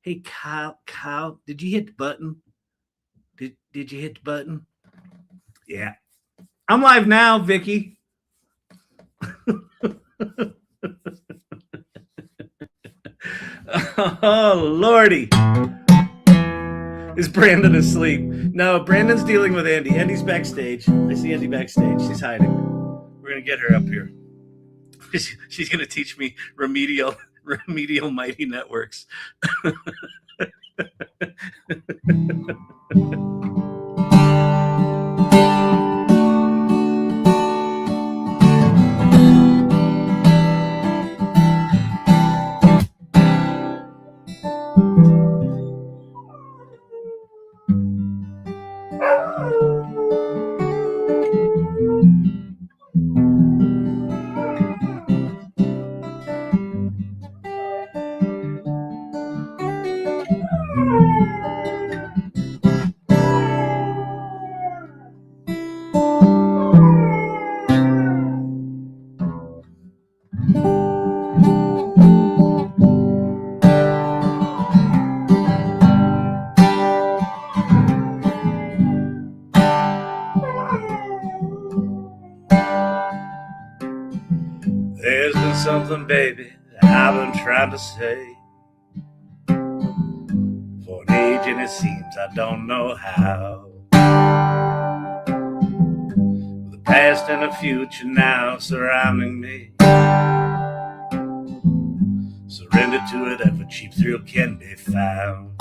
Hey, Kyle, did you hit the button? Did you hit the button? Yeah. I'm live now, Vicky. Oh, Lordy. Is Brandon asleep? No, Brandon's dealing with Andee. Andee's backstage. I see Andee backstage. She's hiding. We're going to get her up here. She's going to teach me remedial mighty networks. There's been something, baby, I've been trying to say for an age, and it seems I don't know how. The past and the future now surrounding me, surrender to it, every cheap thrill can be found.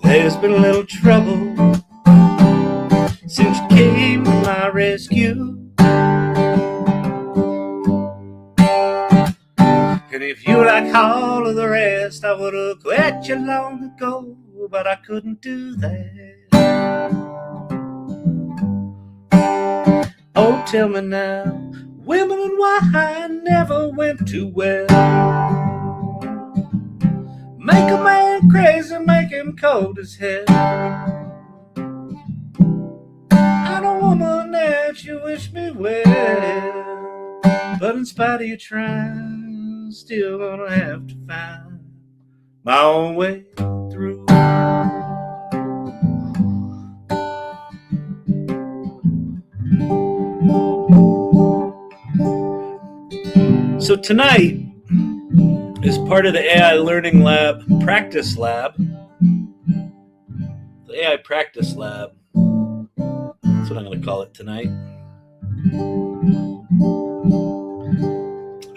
There's been a little trouble since you came to my rescue. And if you like all of the rest, I would have quit you long ago, but I couldn't do that. Oh, tell me now, women and wine never went too well. Make a man crazy, make him cold as hell. I don't woman that you wish me well, but in spite of you trying, still gonna have to find my own way through. So tonight, as part of the AI Learning Lab Practice Lab, the AI Practice Lab, that's what I'm going to call it tonight.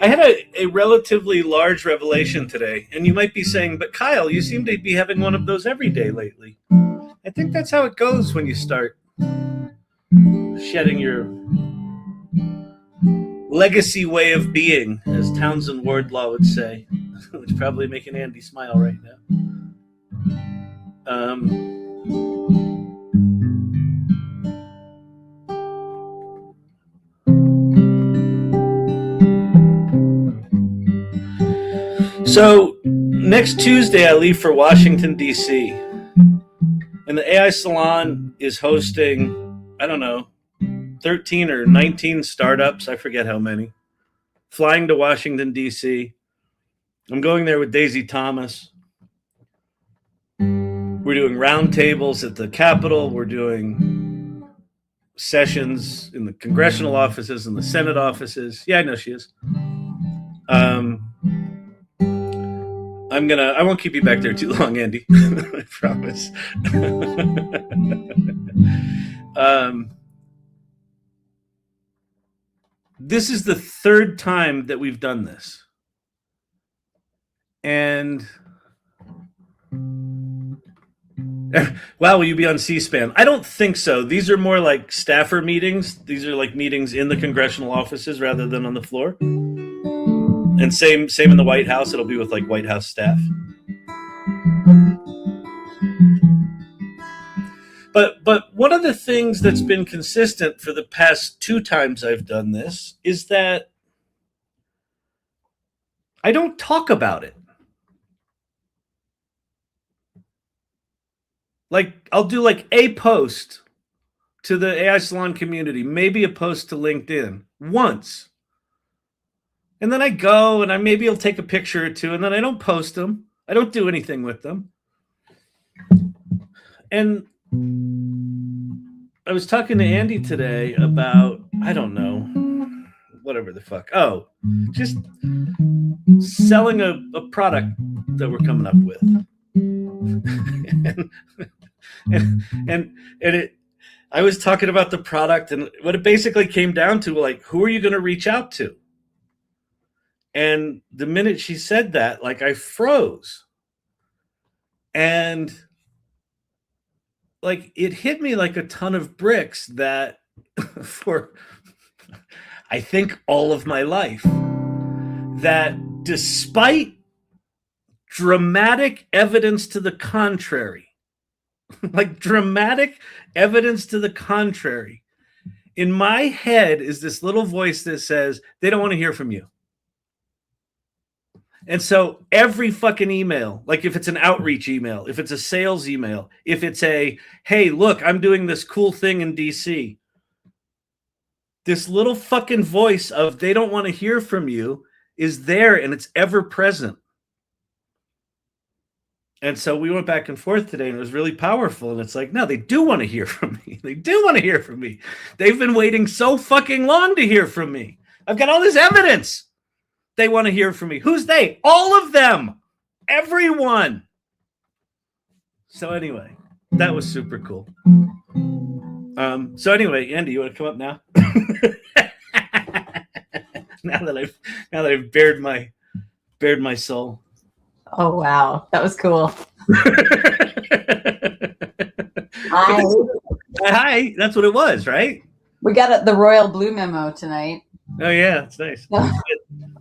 I had a relatively large revelation today, and you might be saying, but Kyle, you seem to be having one of those every day lately. I think that's how it goes when you start shedding your legacy way of being, as Townsend Wardlaw would say, which is probably making Andee smile right now. So next Tuesday, I leave for Washington, D.C. And the AI Salon is hosting, I don't know, 13 or 19 startups. I forget how many. Flying to Washington, D.C. I'm going there with Daisy Thomas. We're doing roundtables at the Capitol. We're doing sessions in the congressional offices and the Senate offices. Yeah, I know she is. I won't keep you back there too long, Andee. I promise. This is the third time that we've done this. And wow, will you be on C-SPAN? I don't think so. These are more like staffer meetings. These are like meetings in the congressional offices rather than on the floor. And same in the White House. It'll be with like White House staff. But one of the things that's been consistent for the past 2 times I've done this is that I don't talk about it. Like, I'll do like a post to the AI Salon community, maybe a post to LinkedIn once. And then I go and maybe I'll take a picture or two, and then I don't post them. I don't do anything with them. And I was talking to Andee today about, I don't know, whatever the fuck. Oh, just selling a product that we're coming up with. and it, I was talking about the product, and what it basically came down to, like, who are you going to reach out to? And the minute she said that, like, I froze. And like, it hit me like a ton of bricks that for, I think, all of my life, that despite dramatic evidence to the contrary, like dramatic evidence to the contrary, in my head is this little voice that says, they don't want to hear from you. And so every fucking email, like if it's an outreach email, if it's a sales email, if it's a, hey, look, I'm doing this cool thing in DC, this little fucking voice of they don't want to hear from you is there, and it's ever present. And so we went back and forth today, and it was really powerful. And it's like, no, they do want to hear from me. They do want to hear from me. They've been waiting so fucking long to hear from me. I've got all this evidence. They want to hear from me. Who's they? All of them. Everyone. So anyway, that was super cool. So anyway, Andee, you want to come up now? now that I've bared my soul. Oh wow, that was cool. Hi, that's what it was, right? We got the royal blue memo tonight. Oh yeah, it's nice.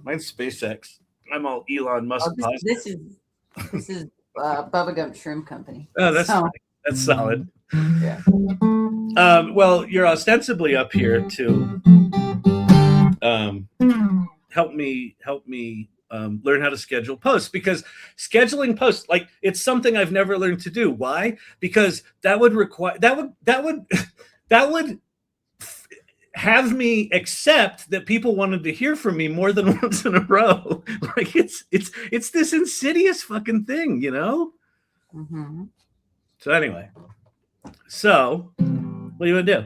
Mine's SpaceX. I'm all Elon Musk. Oh, this is Bubba Gump Shrimp Company. Oh, that's solid. Yeah. Well, you're ostensibly up here to help me learn how to schedule posts, because scheduling posts, like, it's something I've never learned to do. Why? Because that would have me accept that people wanted to hear from me more than once in a row. Like, it's this insidious fucking thing, you know? Mm-hmm. So anyway, what do you want to do?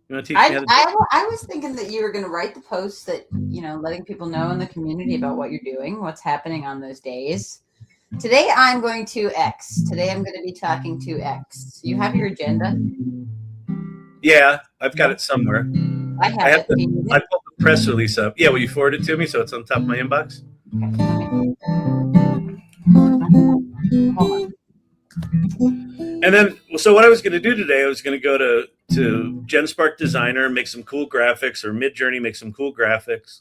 You want to teach me how to do? I was thinking that you were going to write the posts that, letting people know in the community about what you're doing, what's happening on those days. Today I'm going to X. Today I'm going to be talking to X. You have your agenda? Yeah, I've got it somewhere. I have it. I pulled the press release up. Yeah, will you forward it to me so it's on top of my inbox? Okay. Hold on. And then, so what I was going to do today, I was going to go to GenSpark Designer, make some cool graphics, or Midjourney, make some cool graphics,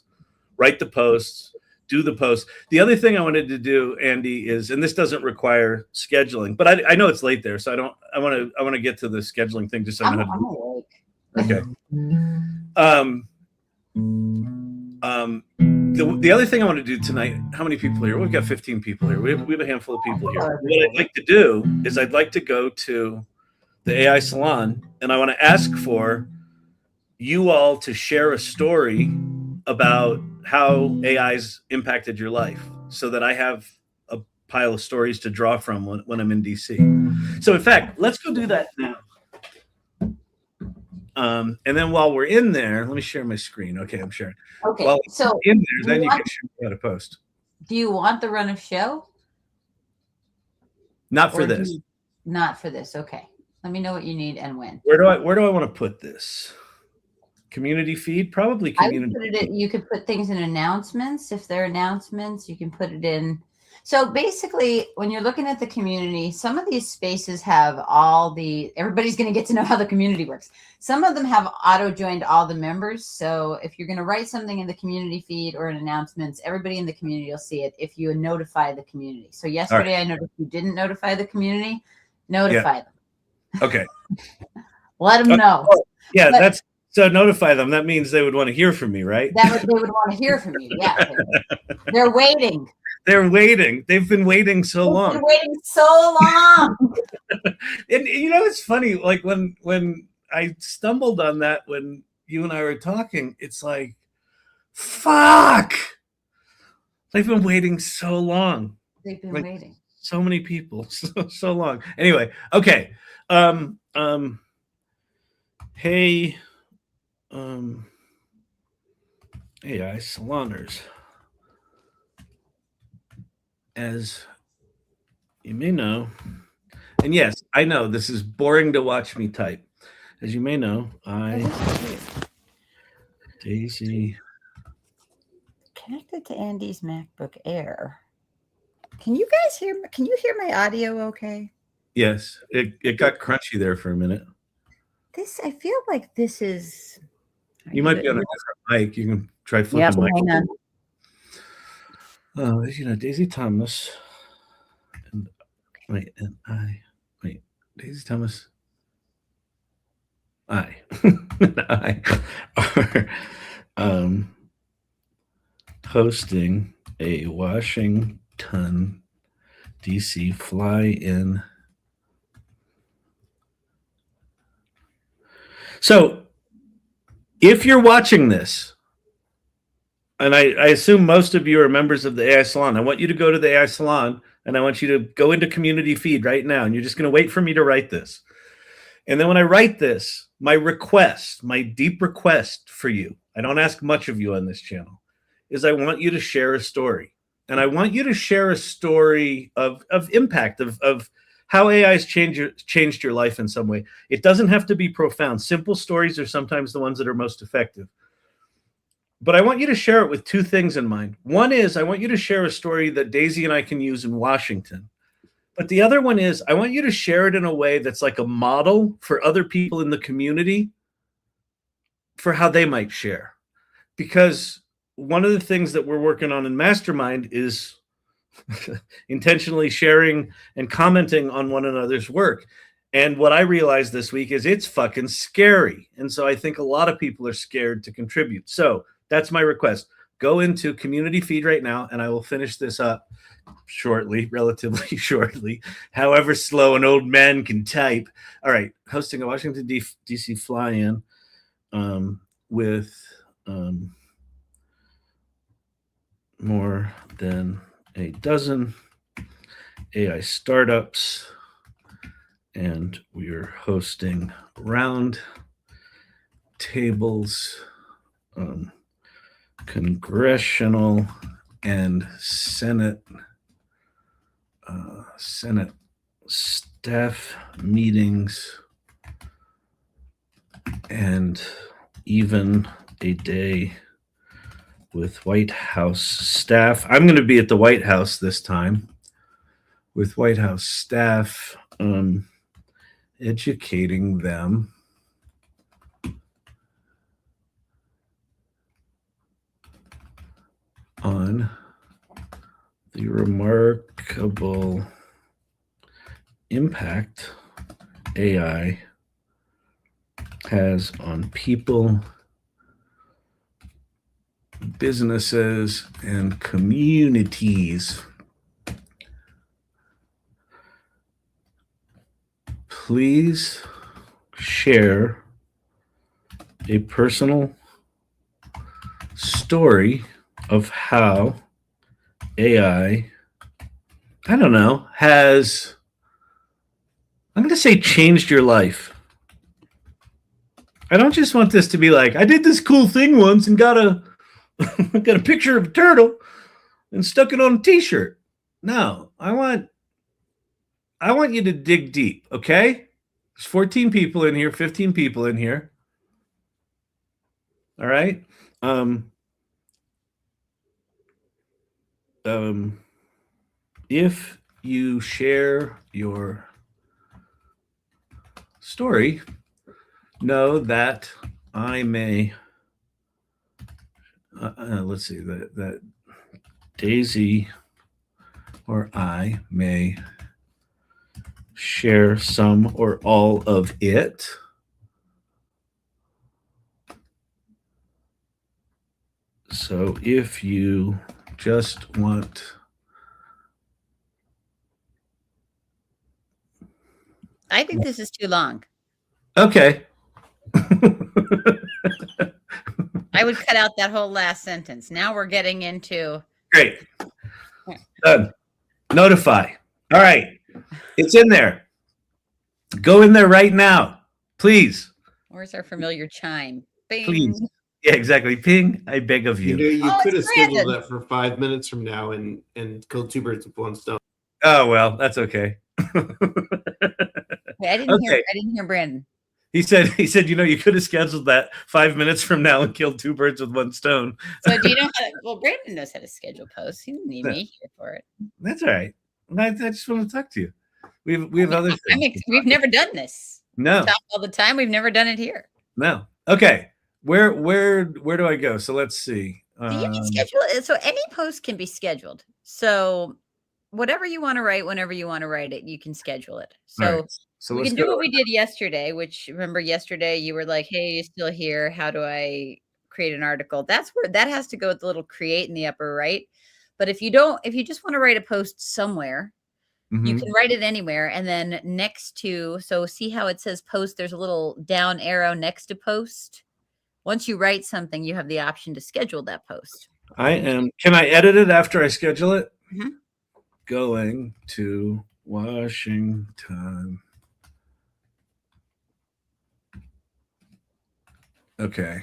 write the posts, do the posts. The other thing I wanted to do, Andee, is, and this doesn't require scheduling, but I know it's late there, so I want to get to the scheduling thing just so I know how to do it. Okay. The other thing I want to do tonight, how many people here? We've got 15 people here. We have a handful of people here. What I'd like to do is I'd like to go to the AI Salon, and I want to ask for you all to share a story about how AI's impacted your life, so that I have a pile of stories to draw from when I'm in DC. So in fact, let's go do that now. And then while we're in there, let me share my screen. Okay, I'm sharing. Okay, while so in there, then you can share how to post. Do you want the run of show? Not for this. Not for this. Okay. Let me know what you need and when. Where do I want to put this? Community feed? Probably community. You could put things in announcements. If they're announcements, you can put it in. So basically, when you're looking at the community, some of these spaces have everybody's going to get to know how the community works. Some of them have auto-joined all the members. So if you're going to write something in the community feed or in announcements, everybody in the community will see it if you notify the community. So yesterday, I noticed you didn't notify the community. Notify them. Okay. Let them know. Yeah, so notify them. That means they would want to hear from me, right? They would want to hear from you. Yeah. They're waiting. They're waiting. They've been waiting so long. They've been waiting so long. And it's funny, like when I stumbled on that when you and I were talking, it's like, fuck. They've been waiting so long. They've been Like waiting. so many people, so long. Anyway, okay. Hey, AI Saloners. As you may know, and yes, I know this is boring to watch me type. As you may know, Daisy connected to Andee's MacBook Air. Can you guys hear? Can you hear my audio? Okay. Yes, it got crunchy there for a minute. I feel like this is. You might be on a different mic. You can try flipping mic. Hang on. Daisy Thomas. And Daisy Thomas. I are hosting a Washington D.C. fly-in. So, if you're watching this, and I assume most of you are members of the AI Salon, I want you to go to the AI Salon, and I want you to go into community feed right now, and you're just going to wait for me to write this. And then when I write this, my deep request for you, I don't ask much of you on this channel, is I want you to share a story. And I want you to share a story of impact, of how AI has changed your life in some way. It doesn't have to be profound. Simple stories are sometimes the ones that are most effective. But I want you to share it with two things in mind. One is I want you to share a story that Daisy and I can use in Washington. But the other one is I want you to share it in a way that's like a model for other people in the community for how they might share. Because one of the things that we're working on in Mastermind is intentionally sharing and commenting on one another's work. And what I realized this week is it's fucking scary. And so I think a lot of people are scared to contribute. So that's my request. Go into community feed right now, and I will finish this up shortly, relatively shortly, however slow an old man can type. All right, hosting a Washington, D.C. fly-in with more than a dozen AI startups, and we are hosting round tables, Congressional and Senate staff meetings, and even a day with White House staff. I'm going to be at the White House this time with White House staff, educating them on the remarkable impact AI has on people, businesses, and communities. Please share a personal story of how AI, has, I'm going to say, changed your life. I don't just want this to be like, I did this cool thing once and got a got a picture of a turtle and stuck it on a t-shirt. No, I want you to dig deep, okay? There's 14 people in here, 15 people in here. All right? If you share your story, know that I may let's see, that Daisy or I may share some or all of it. So if you just want I think this is too long. Okay. I would cut out that whole last sentence. Now we're getting into Great. Done. Notify. All right. It's in there. Go in there right now. Please. Where's our familiar chime? Bing. Please. Yeah, exactly. Ping, I beg of you. You Oh, could it's have scheduled Brandon. that for 5 minutes from now and killed two birds with one stone. Oh, well, that's okay. Wait, I didn't hear Brandon. He said, you could have scheduled that 5 minutes from now and killed two birds with one stone. So do you know how well, Brandon knows how to schedule posts. He didn't need me here for it. That's all right. I just want to talk to you. We have other things. We've never done this. No. We talk all the time. We've never done it here. No. Okay. Where do I go? So let's see. You can schedule it. So any post can be scheduled. So whatever you want to write, whenever you want to write it, you can schedule it. So, right. So we can do what we did yesterday, which remember yesterday you were like, hey, you're still here. How do I create an article? That's where that has to go with the little create in the upper right. But if you just want to write a post somewhere, you can write it anywhere. And then next to, so see how it says post, there's a little down arrow next to post. Once you write something, you have the option to schedule that post. Can I edit it after I schedule it? Going to Washington. Okay.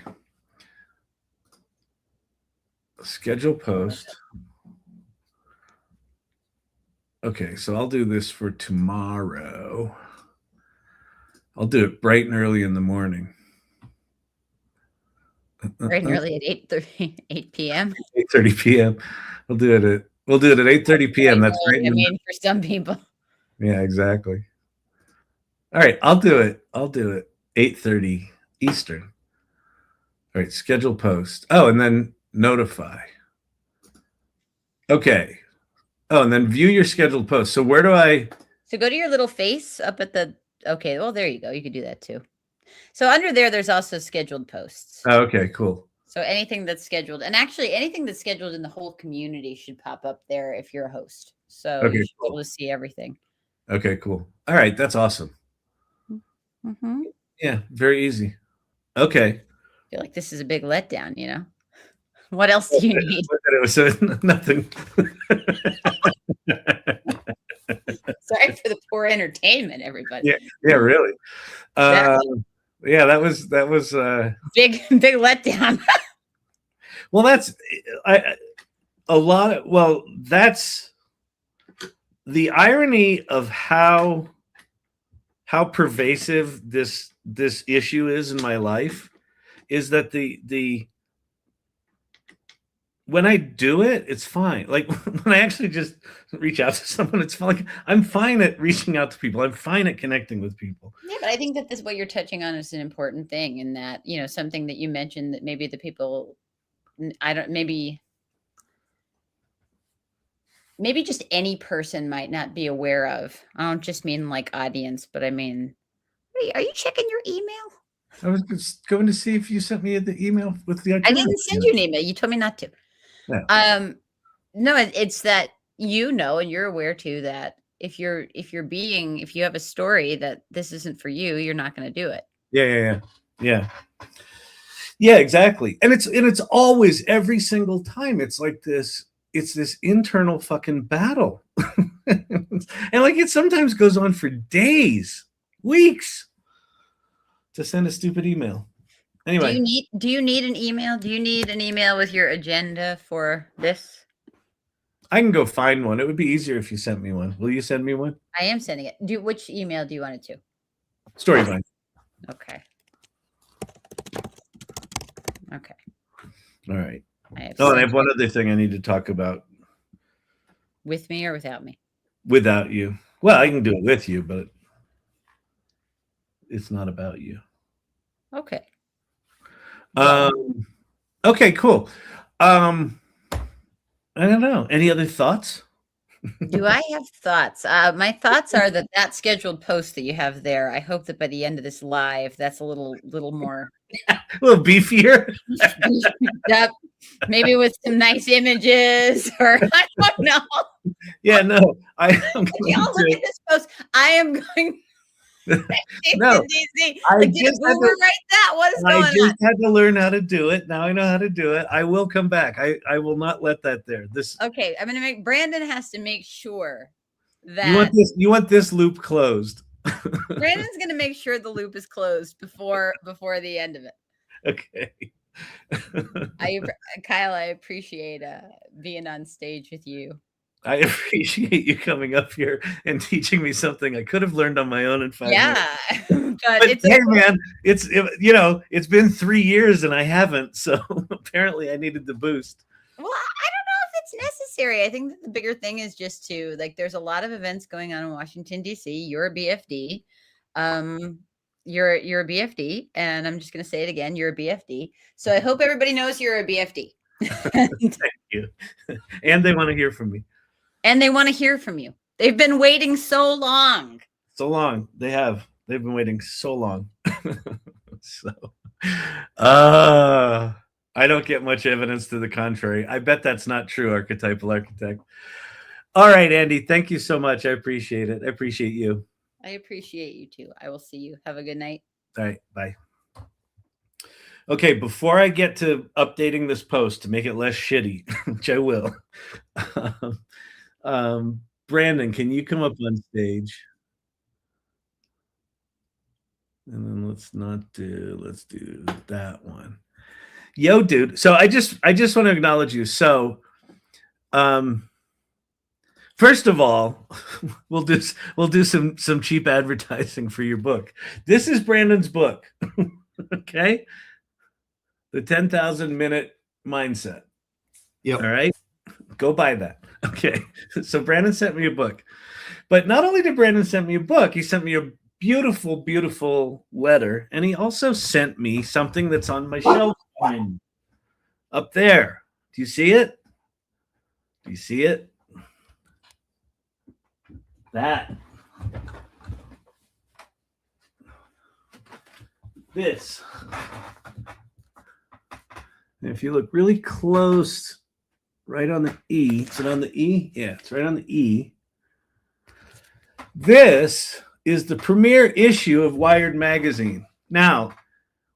Schedule post. Okay, so I'll do this for tomorrow. I'll do it bright and early in the morning. Bright and early at 8 p.m. 8:30 p.m. We'll do it at 8:30 p.m. That's great. I mean, for some people. Yeah, exactly. All right, I'll do it. 8:30 Eastern. All right, schedule post. Oh, and then notify. Okay. Oh, and then view your scheduled post. So where do I? So go to your little face up at the. Okay, well there you go. You could do that too. So under there, there's also scheduled posts. Oh, okay, cool. So anything that's scheduled, and actually anything that's scheduled in the whole community should pop up there if you're a host. So okay, you should be able to see everything. Okay, cool. All right, that's awesome. Yeah, very easy. Okay. I feel like this is a big letdown, you know? What else do you need? It was nothing. Sorry for the poor entertainment, everybody. Yeah, really. Yeah, that was big letdown. Well, that's that's the irony of how pervasive this issue is in my life is that the when I do it, it's fine. Like when I actually just reach out to someone, it's fine. Like, I'm fine at reaching out to people. I'm fine at connecting with people. Yeah, but I think that this what you're touching on is an important thing, and that something that you mentioned that maybe the people, maybe just any person might not be aware of. I don't just mean like audience, but I mean, are you checking your email? I was just going to see if you sent me the email with the. I didn't send you an email. You told me not to. Yeah. No, it's that and you're aware too that if you have a story that this isn't for you, you're not going to do it. Yeah, exactly. And it's always every single time. It's like this. It's this internal fucking battle, and like it sometimes goes on for days, weeks, to send a stupid email. Anyway, do you need an email? Do you need an email with your agenda for this? I can go find one. It would be easier if you sent me one. Will you send me one? I am sending it. Which email do you want it to? Storyline. Okay. All right. And I have one other thing I need to talk about. With me or without me? Without you. Well, I can do it with you, but it's not about you. Okay. Okay, cool. I don't know. Any other thoughts? Do I have thoughts? My thoughts are that scheduled post that you have there, I hope that by the end of this live, that's a little more a little beefier. Maybe with some nice images or I don't know. Yeah, no. Y'all look at this post. I am going No, DC. I Like, did a just had boomer to, write that? What is I going on? just had to learn how to do it. Now I know how to do it. I will come back. I will not let that there. This Okay, I'm gonna make Brandon has to make sure that you want this loop closed. Brandon's gonna make sure the loop is closed before the end of it. Okay. Kyle, I appreciate being on stage with you. I appreciate you coming up here and teaching me something I could have learned on my own in 5 minutes. Yeah, but it's hey, man, it's been 3 years and I haven't, so apparently I needed the boost. Well, I don't know if it's necessary. I think that the bigger thing is just to there's a lot of events going on in Washington D.C. You're a BFD, you're a BFD, and I'm just going to say it again. You're a BFD. So I hope everybody knows you're a BFD. Thank you. And they want to hear from me. And they want to hear from you. They've been waiting so long. So long. They've been waiting so long. So, I don't get much evidence to the contrary. I bet that's not true, archetypal architect. All right, Andee, thank you so much. I appreciate it. I appreciate you. I appreciate you too. I will see you. Have a good night. All right, bye. Okay, before I get to updating this post to make it less shitty, which I will, Brandon, can you come up on stage? And then let's do that one. Yo, dude. So I just want to acknowledge you. So, first of all, we'll do some cheap advertising for your book. This is Brandon's book. Okay? The 10,000 minute mindset. Yep. All right? Go buy that. Okay. So Brandon sent me a book. But not only did Brandon send me a book, he sent me a beautiful, beautiful letter. And he also sent me something that's on my shelf up there. Do you see it? Do you see it? That. This. And if you look really close, right on the E, is it on the E? Yeah, it's right on the E. This is the premiere issue of Wired magazine. Now,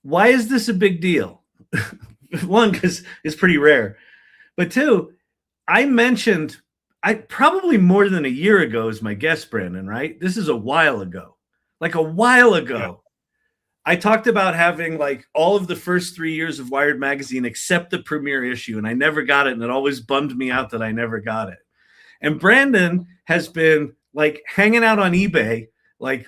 why is this a big deal? One, because it's pretty rare. But two, I mentioned, probably more than a year ago is my guess, Brandon, right? This is a while ago. Like a while ago. Yeah. I talked about having like all of the first 3 years of Wired magazine except the premiere issue, and I never got it, and it always bummed me out that I never got it. And Brandon has been like hanging out on eBay, like,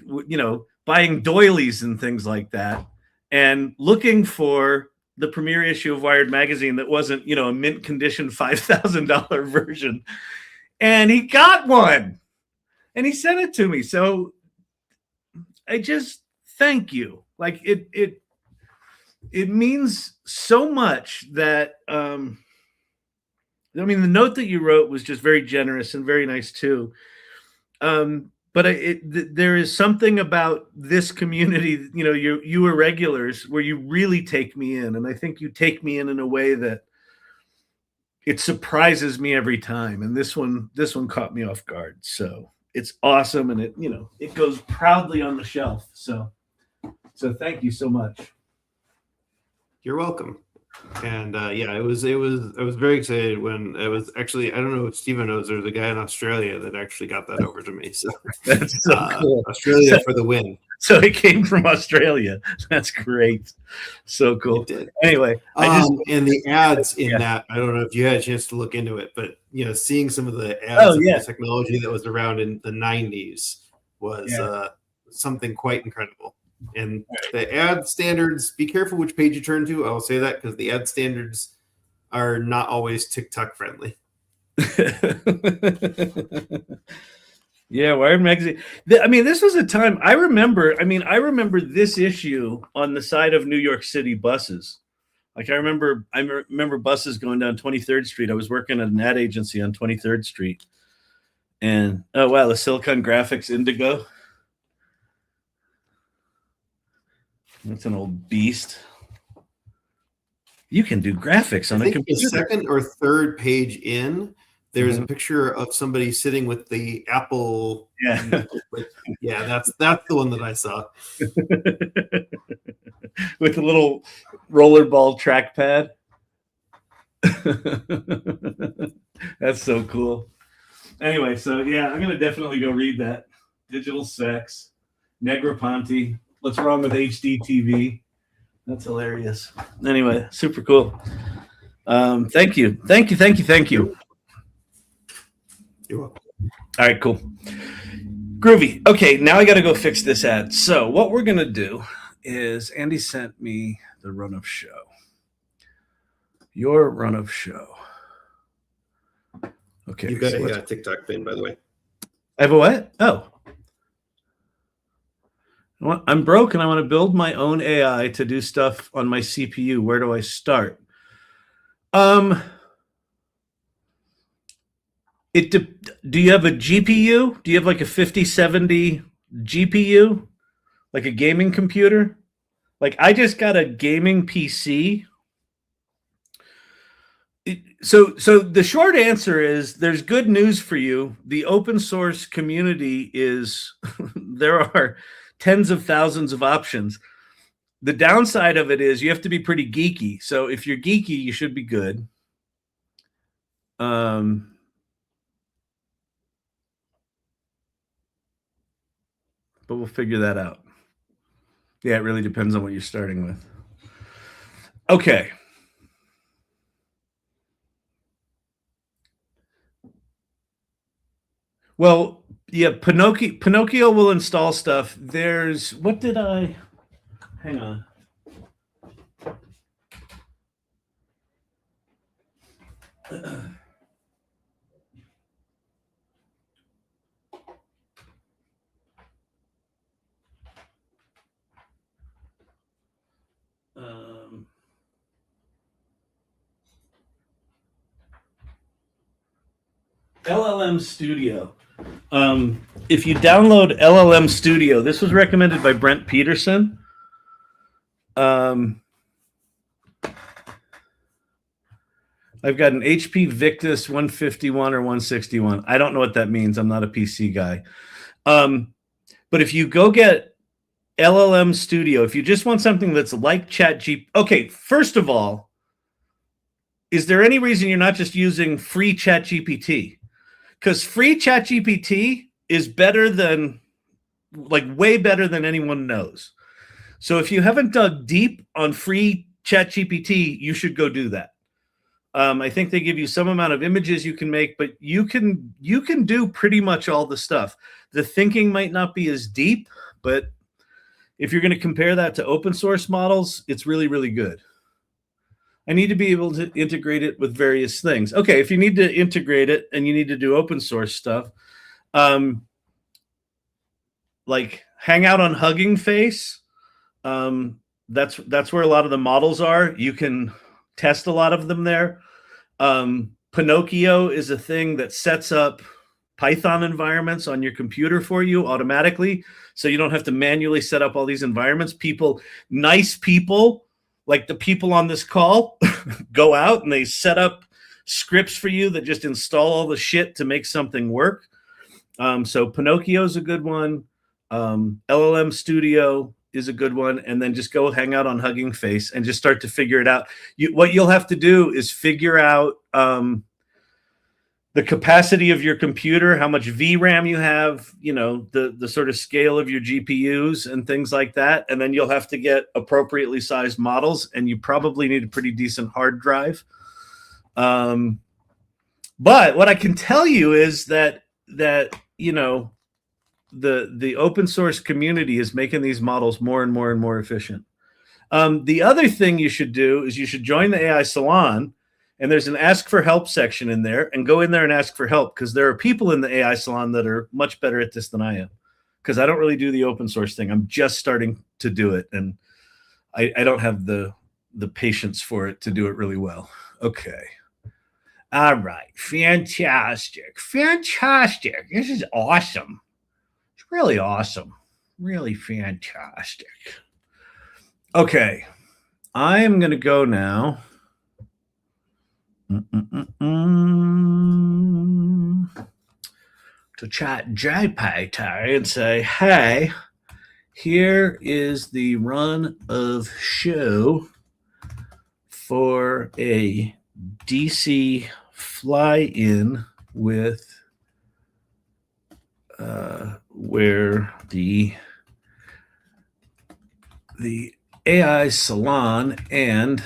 buying doilies and things like that, and looking for the premiere issue of Wired magazine that wasn't, a mint condition $5,000 version. And he got one, and he sent it to me. So I just thank you. Like it means so much that, the note that you wrote was just very generous and very nice too. But there is something about this community, you are regulars, where you really take me in. And I think you take me in a way that it surprises me every time. And this one caught me off guard. So it's awesome. And it goes proudly on the shelf. So thank you so much. You're welcome. And I was very excited when it was actually, I don't know if Steven knows, there's a guy in Australia that actually got that over to me. So that's so cool. Australia for the win. So it came from Australia. That's great. So cool. It did. Anyway, and the ads in that, I don't know if you had a chance to look into it, but seeing some of the ads of the technology that was around in the 90s was something quite incredible. And the ad standards, be careful which page you turn to. I'll say that because the ad standards are not always TikTok friendly. Yeah, Wired magazine. This was a time I remember this issue on the side of New York City buses. Like I remember buses going down 23rd Street. I was working at an ad agency on 23rd Street. And oh wow, the Silicon Graphics Indigo. That's an old beast. You can do graphics on a computer. The second or third page in, there's a picture of somebody sitting with the Apple. Yeah. Yeah, that's the one that I saw. With a little rollerball trackpad. That's so cool. Anyway, so yeah, I'm gonna definitely go read that. Digital sex, Negroponte. What's wrong with HD TV? That's hilarious. Anyway, super cool. Thank you. You're welcome. All right, cool. Groovy. Okay, now I got to go fix this ad. So what we're going to do is Andee sent me the run of show. Your run of show. Okay. You've got a TikTok pin, by the way. I have a what? Oh. I'm broke and I want to build my own AI to do stuff on my CPU. Where do I start? Do you have a GPU? Do you have like a 5070 GPU? Like a gaming computer? Like I just got a gaming PC. So the short answer is there's good news for you. The open source community is there are tens of thousands of options. The downside of it is you have to be pretty geeky. So if you're geeky, you should be good. But we'll figure that out. Yeah, it really depends on what you're starting with. Okay. Well, yeah, Pinocchio will install stuff. There's, what did I, hang on. LLM Studio. If you download LLM Studio, this was recommended by Brent Peterson. I've got an HP Victus 151 or 161. I don't know what that means. I'm not a PC guy. But if you go get LLM Studio, if you just want something that's like ChatGPT, okay, first of all, is there any reason you're not just using free ChatGPT? Because free ChatGPT is better than, like, way better than anyone knows. So if you haven't dug deep on free ChatGPT, you should go do that. I think they give you some amount of images you can make, but you can do pretty much all the stuff. The thinking might not be as deep, but if you're going to compare that to open source models, it's really, really good. I need to be able to integrate it with various things. Okay, if you need to integrate it and you need to do open source stuff, like hang out on Hugging Face, that's where a lot of the models are. You can test a lot of them there. Pinocchio is a thing that sets up Python environments on your computer for you automatically, so you don't have to manually set up all these environments. Nice people, like the people on this call, go out and they set up scripts for you that just install all the shit to make something work. So Pinocchio is a good one. LLM Studio is a good one. And then just go hang out on Hugging Face and just start to figure it out. What you'll have to do is figure out the capacity of your computer, how much VRAM you have, you know, the sort of scale of your GPUs and things like that. And then you'll have to get appropriately sized models, and you probably need a pretty decent hard drive. But what I can tell you is that you know, the open source community is making these models more and more and more efficient. The other thing you should do is you should join the AI Salon. And there's an ask for help section in there, and go in there and ask for help, because there are people in the AI Salon that are much better at this than I am, because I don't really do the open source thing. I'm just starting to do it, and I don't have the patience for it to do it really well. Okay. All right. Fantastic. Fantastic. This is awesome. It's really awesome. Really fantastic. Okay. I am going to go now to chat GPT and say, hey, here is the run of show for a DC fly-in with where the AI Salon and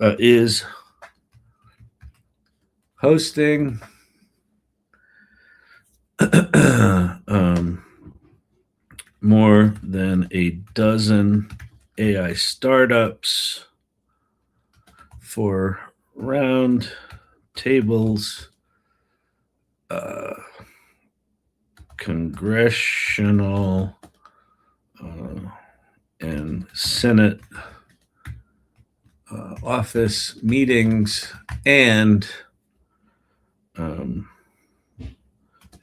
is hosting more than a dozen AI startups for round tables, Congressional and Senate office meetings, and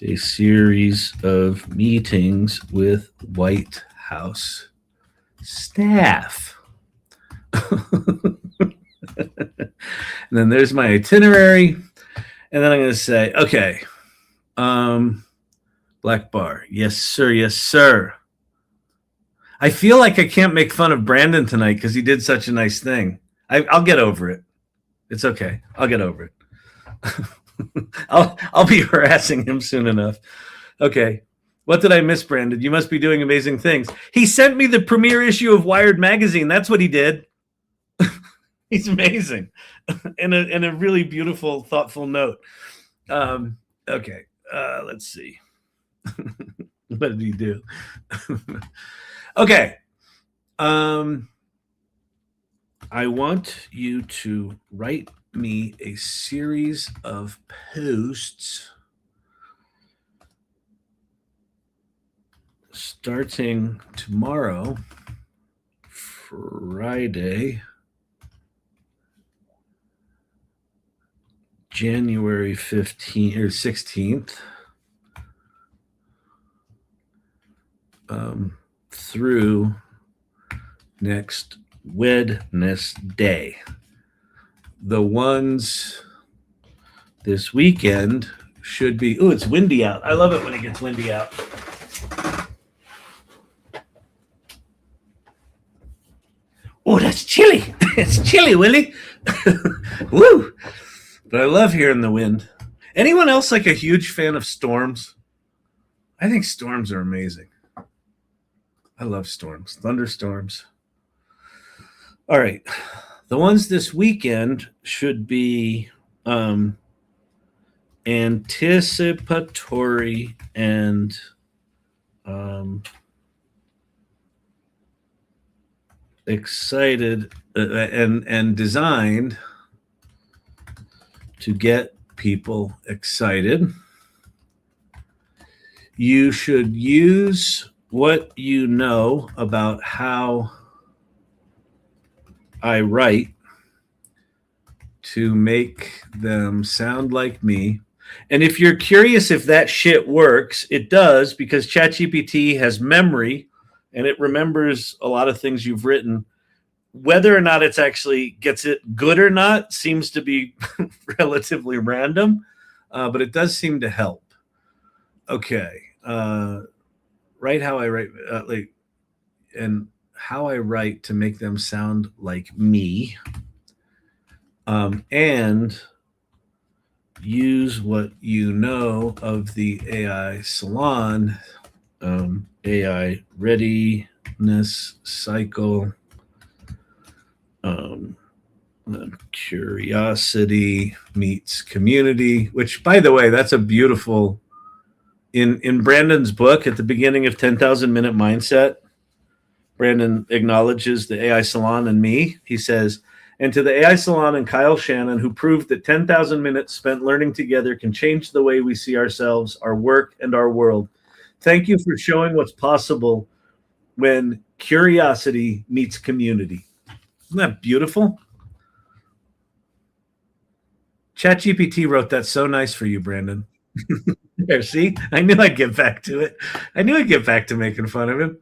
a series of meetings with White House staff. And then there's my itinerary. And then I'm going to say, okay, Black Bar. Yes, sir. Yes, sir. I feel like I can't make fun of Brandon tonight because he did such a nice thing. I'll get over it. It's okay. I'll get over it. I'll be harassing him soon enough. Okay. What did I miss, Brandon? You must be doing amazing things. He sent me the premiere issue of Wired magazine. That's what he did. He's amazing. And a really beautiful, thoughtful note. Okay. Let's see. What did he do? Okay. I want you to write me a series of posts starting tomorrow, Friday, January 15th or 16th, through next Wednesday. The ones this weekend should be, oh, it's windy out. I love it when it gets windy out. Oh, that's chilly. It's chilly, Willie. Woo. But I love hearing the wind. Anyone else like a huge fan of storms? I think storms are amazing. I love storms, thunderstorms. All right. The ones this weekend should be anticipatory and excited and designed to get people excited. You should use what you know about how I write to make them sound like me. And if you're curious if that shit works, it does, because ChatGPT has memory and it remembers a lot of things you've written. Whether or not it's actually gets it good or not seems to be relatively random, but it does seem to help. Okay. Write how I write, and how I write to make them sound like me, and use what you know of the AI Salon, AI readiness cycle, curiosity meets community, which, by the way, that's a beautiful, in Brandon's book at the beginning of 10,000 Minute Mindset, Brandon acknowledges the AI Salon and me. He says, and to the AI Salon and Kyle Shannon, who proved that 10,000 minutes spent learning together can change the way we see ourselves, our work, and our world. Thank you for showing what's possible when curiosity meets community. Isn't that beautiful? ChatGPT wrote that so nice for you, Brandon. There, see? I knew I'd get back to it. I knew I'd get back to making fun of him.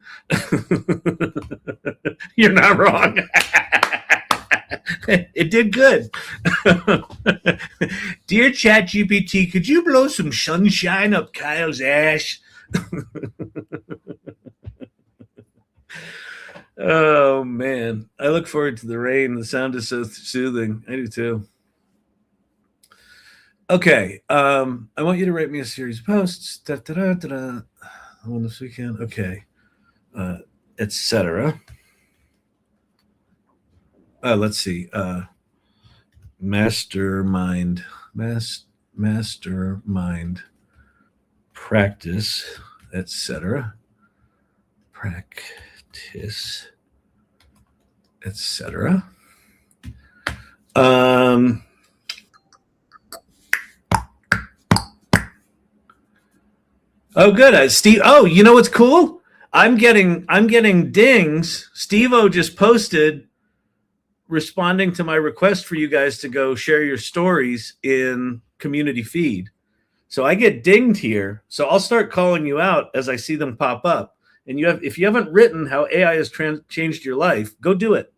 You're not wrong. It did good. Dear ChatGPT, could you blow some sunshine up Kyle's ass? Oh man, I look forward to the rain. The sound is so soothing. I do too. Okay, I want you to write me a series of posts. On this weekend. Okay, etc. Let's see. Mastermind practice, etc. Practice, etc. Oh, good, Steve. Oh, you know what's cool? I'm getting dings. Steve-O just posted responding to my request for you guys to go share your stories in community feed. So I get dinged here. So I'll start calling you out as I see them pop up. And if you haven't written how AI has changed your life, go do it.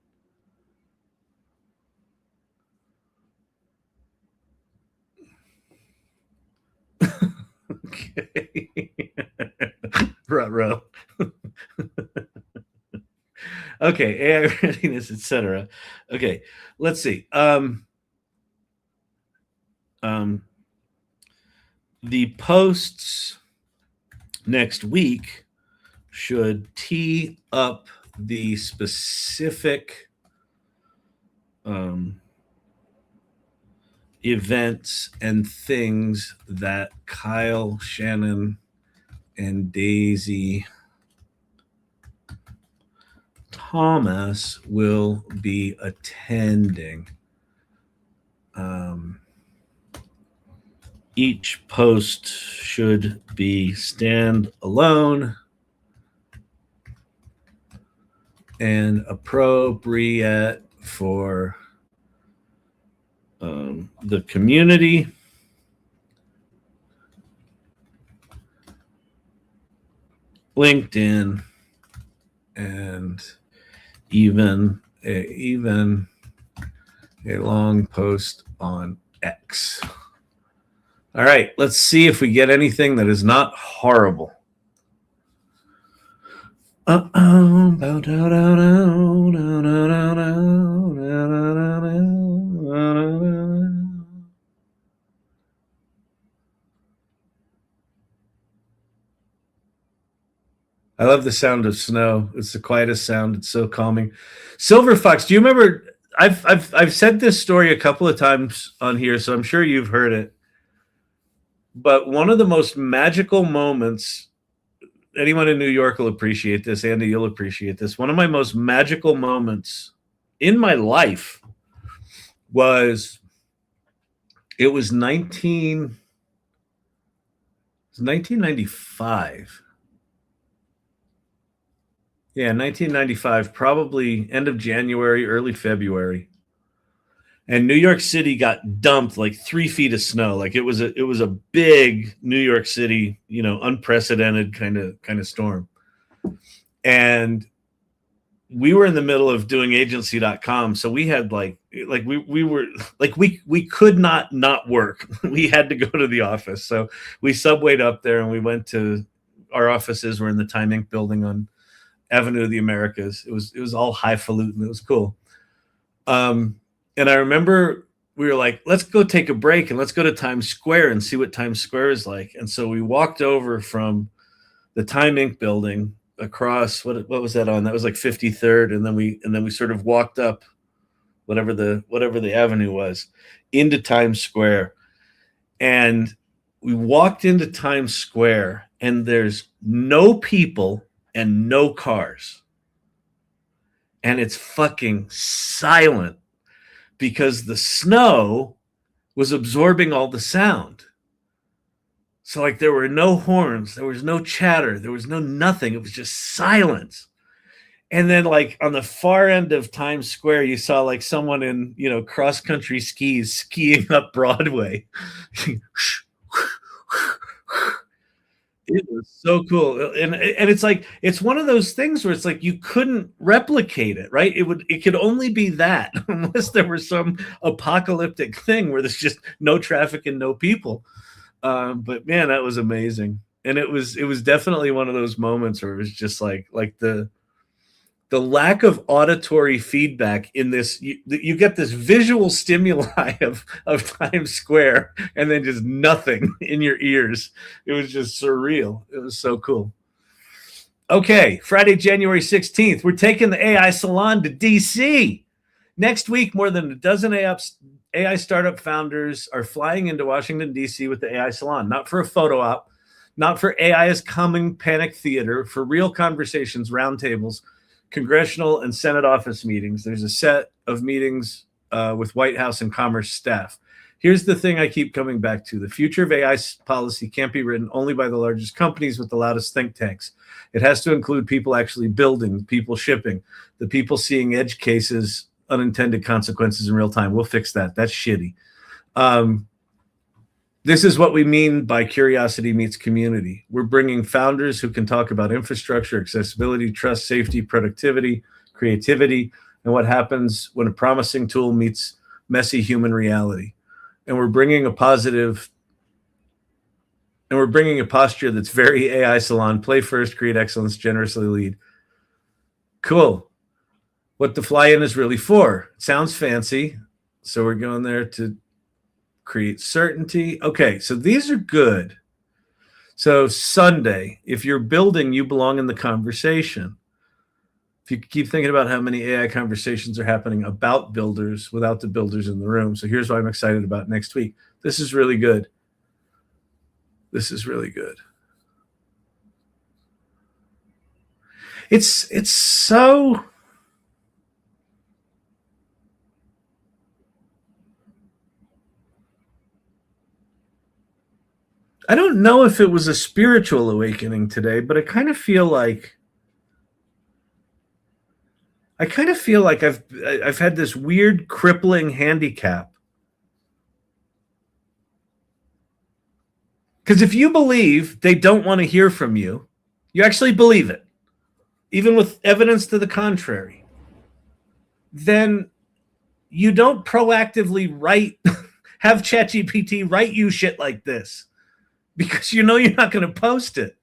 Okay. Ruh-roh. Okay, AI readiness, etc. Okay, let's see. The posts next week should tee up the specific events and things that Kyle, Shannon, and Daisy Thomas will be attending. Each post should be standalone and appropriate for the community. LinkedIn, and even a long post on X. All right, let's see if we get anything that is not horrible. I love the sound of snow. It's the quietest sound. It's so calming. Silver Fox, do you remember? I've said this story a couple of times on here, so I'm sure you've heard it. But one of the most magical moments, anyone in New York will appreciate this. Andee, you'll appreciate this. One of my most magical moments in my life was, it was 1995. Yeah, 1995, probably end of January, early February. And New York City got dumped like 3 feet of snow. Like it was a big New York City, unprecedented kind of storm. And we were in the middle of doing agency.com. So we had we could not work. We had to go to the office. So we subwayed up there and we went to, our offices were in the Time Inc. building on Avenue of the Americas. It was all highfalutin. It was cool. And I remember we were like, let's go take a break and let's go to Times Square and see what Times Square is like. And so we walked over from the Time Inc. building across, what was that on? That was like 53rd. And then we sort of walked up whatever the avenue was into Times Square. And we walked into Times Square and there's no people and no cars. And it's fucking silent because the snow was absorbing all the sound. So like there were no horns, there was no chatter, there was no nothing. It was just silence. And then like on the far end of Times Square, you saw like someone in, cross-country skis skiing up Broadway. It was so cool, and it's like it's one of those things where it's like you couldn't replicate it, right? It could only be that unless there was some apocalyptic thing where there's just no traffic and no people. But man, that was amazing, and it was definitely one of those moments where it was just like the lack of auditory feedback in this. You get this visual stimuli of Times Square and then just nothing in your ears. It was just surreal. It was so cool. Okay, Friday, January 16th, we're taking the AI Salon to DC. Next week, more than a dozen AI startup founders are flying into Washington, D.C. with the AI Salon, not for a photo op, not for AI is coming panic theater, for real conversations, roundtables, Congressional and Senate office meetings. There's a set of meetings with White House and Commerce staff. Here's the thing I keep coming back to. The future of AI policy can't be written only by the largest companies with the loudest think tanks. It has to include people actually building, people shipping, the people seeing edge cases, unintended consequences in real time. We'll fix that. That's shitty. This is what we mean by curiosity meets community. We're bringing founders who can talk about infrastructure, accessibility, trust, safety, productivity, creativity, and what happens when a promising tool meets messy human reality. And we're bringing a posture that's very AI Salon. Play first, create excellence, generously lead. Cool. What the fly-in is really for. It sounds fancy. So we're going there to create certainty. Okay, so these are good. So Sunday, if you're building, you belong in the conversation. If you keep thinking about how many AI conversations are happening about builders without the builders in the room. So here's what I'm excited about next week. This is really good. This is really good. It's so... I don't know if it was a spiritual awakening today, but I kind of feel like I've had this weird crippling handicap. Because if you believe they don't want to hear from you, you actually believe it, even with evidence to the contrary, then you don't proactively have ChatGPT write you shit like this. Because you know you're not going to post it.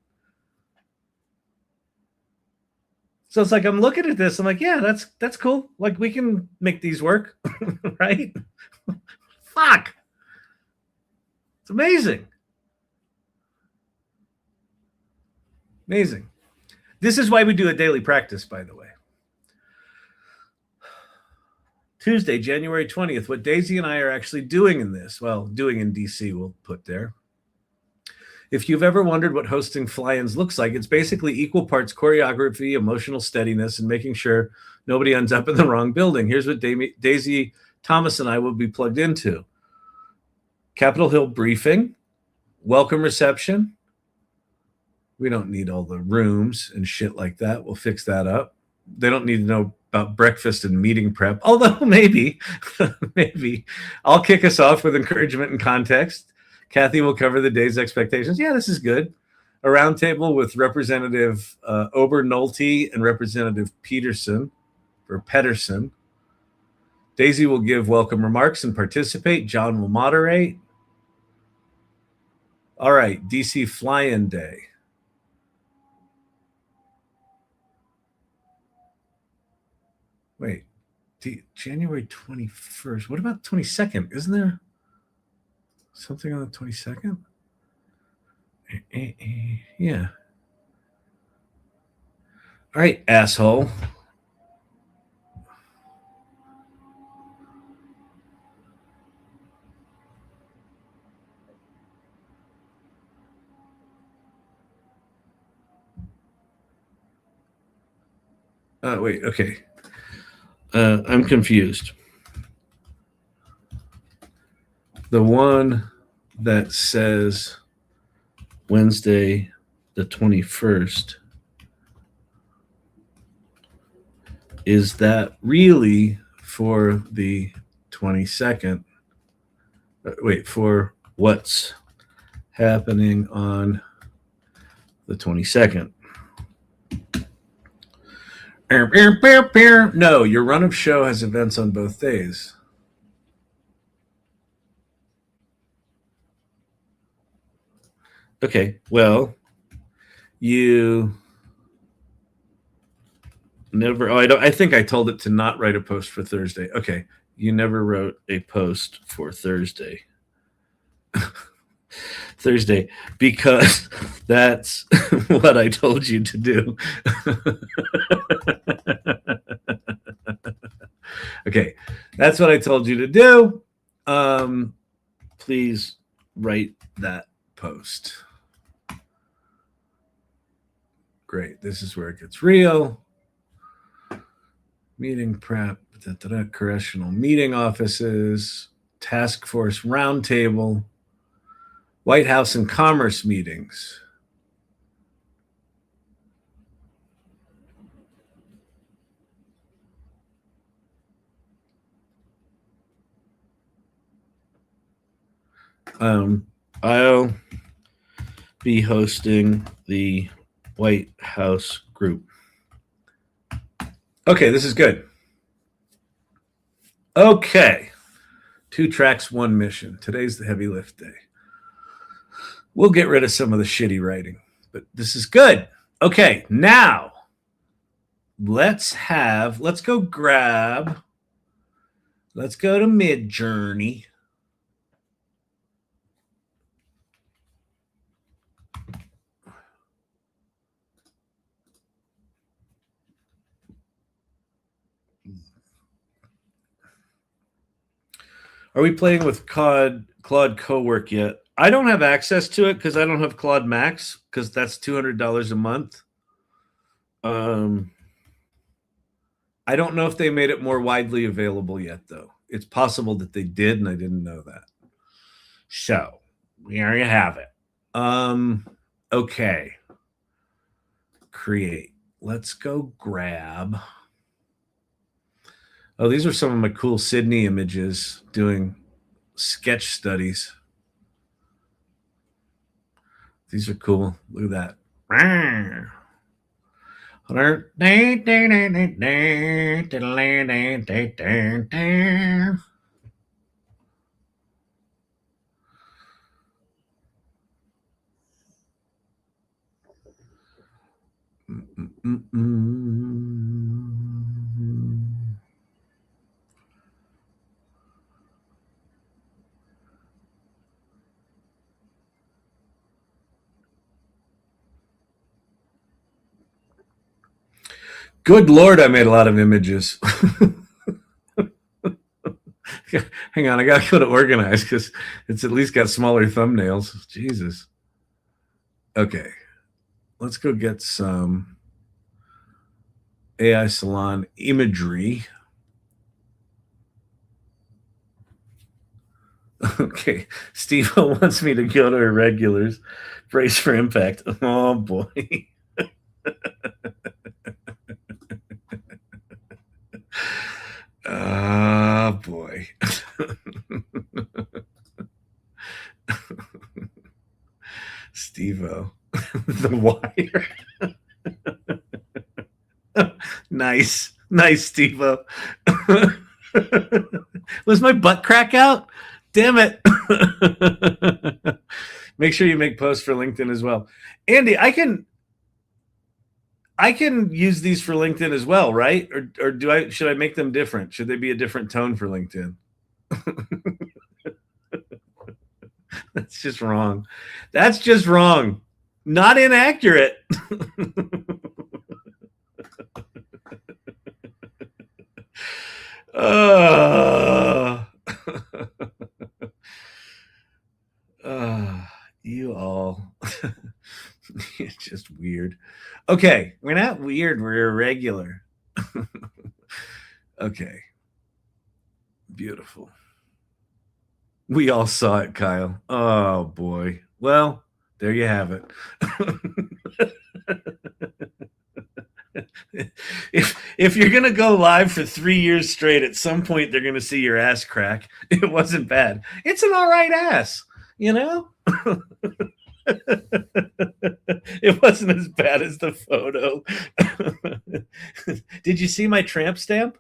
So it's like I'm looking at this, I'm like, yeah, that's cool. Like we can make these work, right? Fuck. It's amazing. Amazing. This is why we do a daily practice, by the way. Tuesday, January 20th, what Daisy and I are actually doing in this, well, doing in DC, we'll put there. If you've ever wondered what hosting fly-ins looks like, it's basically equal parts choreography, emotional steadiness, and making sure nobody ends up in the wrong building. Here's what Daisy Thomas and I will be plugged into. Capitol Hill briefing, welcome reception. We don't need all the rooms and shit like that. We'll fix that up. They don't need to know about breakfast and meeting prep, although maybe, maybe. I'll kick us off with encouragement and context. Kathy will cover the day's expectations. Yeah, this is good. A roundtable with Representative Ober-Nolte and Representative Pedersen. Daisy will give welcome remarks and participate. John will moderate. All right, DC Fly-In Day. Wait, January 21st. What about 22nd? Isn't there something on the 22nd? Yeah. All right, asshole. Wait, okay. I'm confused. The one that says Wednesday the 21st, is that really for the 22nd? Wait, for what's happening on the 22nd. No, your run of show has events on both days. Okay, well, you never. Oh, I think I told it to not write a post for Thursday. Okay, you never wrote a post for Thursday. Thursday, because that's what I told you to do. Okay, that's what I told you to do. Please write that post. Great, this is where it gets real. Meeting prep, congressional meeting offices, task force roundtable, White House and Commerce meetings. I'll be hosting the White House group. Okay, this is good. Okay. 2 tracks, 1 mission. Today's the heavy lift day. We'll get rid of some of the shitty writing, but this is good. Okay, now let's go to Midjourney. Are we playing with Claude Cowork yet? I don't have access to it because I don't have Claude Max, because that's $200 a month. I don't know if they made it more widely available yet, though. It's possible that they did, and I didn't know that. So, there you have it. Okay. Create. Let's go grab. Oh, these are some of my cool Sydney images doing sketch studies. These are cool. Look at that. Good Lord, I made a lot of images. Hang on, I got to go to organize because it's at least got smaller thumbnails. Jesus. Okay. Let's go get some AI Salon imagery. Okay. Steve wants me to go to Irregulars. Brace for impact. Oh, boy. Oh, boy. Steve-O. The Wire. Nice. Nice, Steve-O. Was my butt crack out? Damn it. Make sure you make posts for LinkedIn as well. Andee, I can use these for LinkedIn as well, right? Or should I make them different? Should they be a different tone for LinkedIn? That's just wrong. That's just wrong. Not inaccurate. You all. It's just weird. Okay, we're not weird. We're irregular. Okay. Beautiful. We all saw it, Kyle. Oh, boy. Well, there you have it. If you're going to go live for 3 years straight, at some point they're going to see your ass crack. It wasn't bad. It's an all right ass, you know? It wasn't as bad as the photo. Did you see my tramp stamp?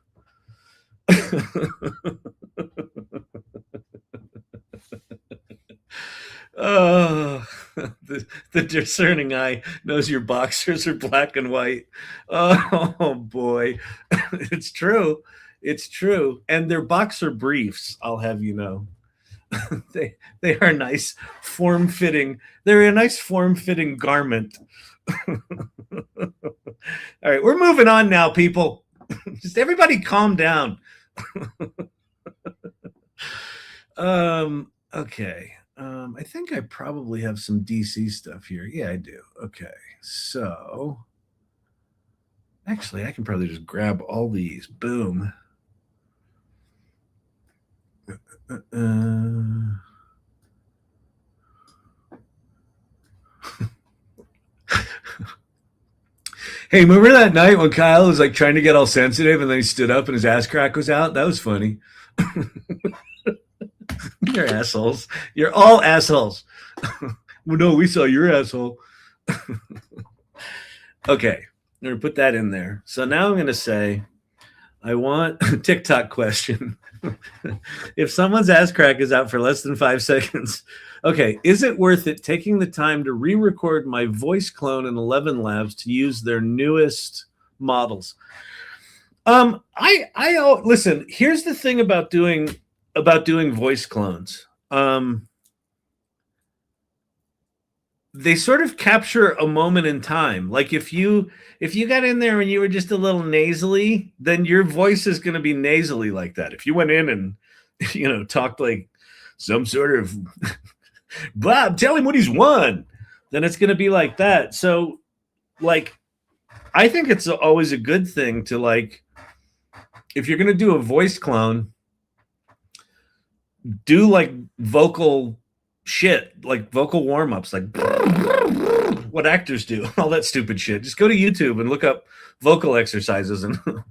Oh, the discerning eye knows your boxers are black and white. Oh boy, it's true. It's true. And they're boxer briefs, I'll have you know. They are nice, form-fitting. They're a nice form-fitting garment. All right, we're moving on now, people. Just everybody calm down. Okay. I think I probably have some DC stuff here. Yeah, I do. Okay. So actually, I can probably just grab all these. Boom. Hey, remember that night when Kyle was like trying to get all sensitive and then he stood up and his ass crack was out? That was funny. You're assholes. You're all assholes. Well, no, we saw your asshole. Okay, I'm going to put that in there. So now I'm going to say, I want a TikTok question. If someone's ass crack is out for less than 5 seconds, okay, is it worth it taking the time to re-record my voice clone in 11 Labs to use their newest models? I listen, here's the thing about doing voice clones. They sort of capture a moment in time. Like if you got in there and you were just a little nasally, then your voice is going to be nasally like that. If you went in and, you know, talked like some sort of Bob, tell him what he's won, then it's going to be like that. So like, I think it's always a good thing to like, if you're going to do a voice clone, do like vocal shit, like vocal warm-ups, like what actors do, all that stupid shit. Just go to YouTube and look up vocal exercises and all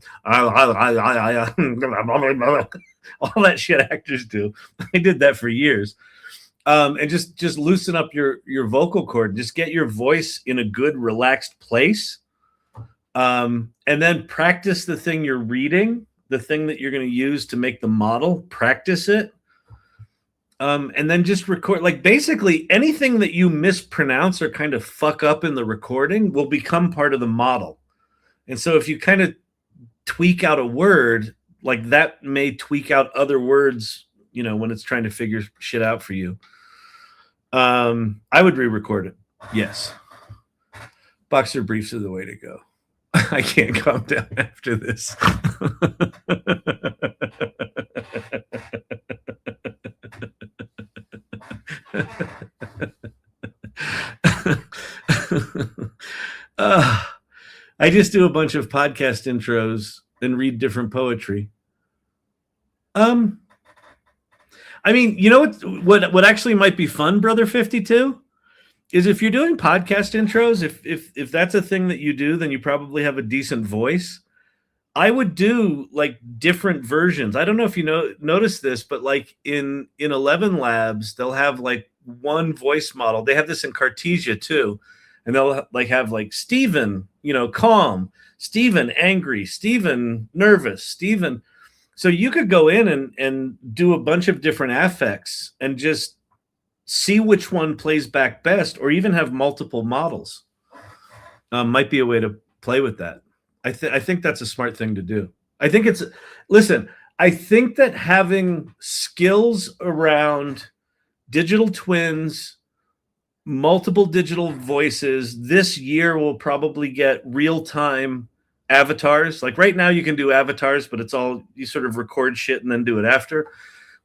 that shit actors do. I did that for years. And just loosen up your vocal cord, just get your voice in a good relaxed place. And then practice the thing you're reading, the thing that you're going to use to make the model, practice it. And then just record, like basically anything that you mispronounce or kind of fuck up in the recording will become part of the model. And so if you kind of tweak out a word, like that may tweak out other words, you know, when it's trying to figure shit out for you. I would re-record it. Yes. Boxer briefs are the way to go. I can't calm down after this. I just do a bunch of podcast intros and read different poetry. I mean, you know what actually might be fun, Brother 52, is if you're doing podcast intros, if that's a thing that you do, then you probably have a decent voice. I would do like different versions. I don't know if you notice this, but like in 11 Labs, they'll have like one voice model. They have this in Cartesia too. And they'll like have like Stephen, you know, calm, Stephen angry, Stephen nervous, Stephen. So you could go in and do a bunch of different affects and just see which one plays back best, or even have multiple models. Might be a way to play with that. I think that's a smart thing to do. I think I think that having skills around digital twins, multiple digital voices, this year will probably get real-time avatars. Like right now you can do avatars, but it's all, you sort of record shit and then do it after.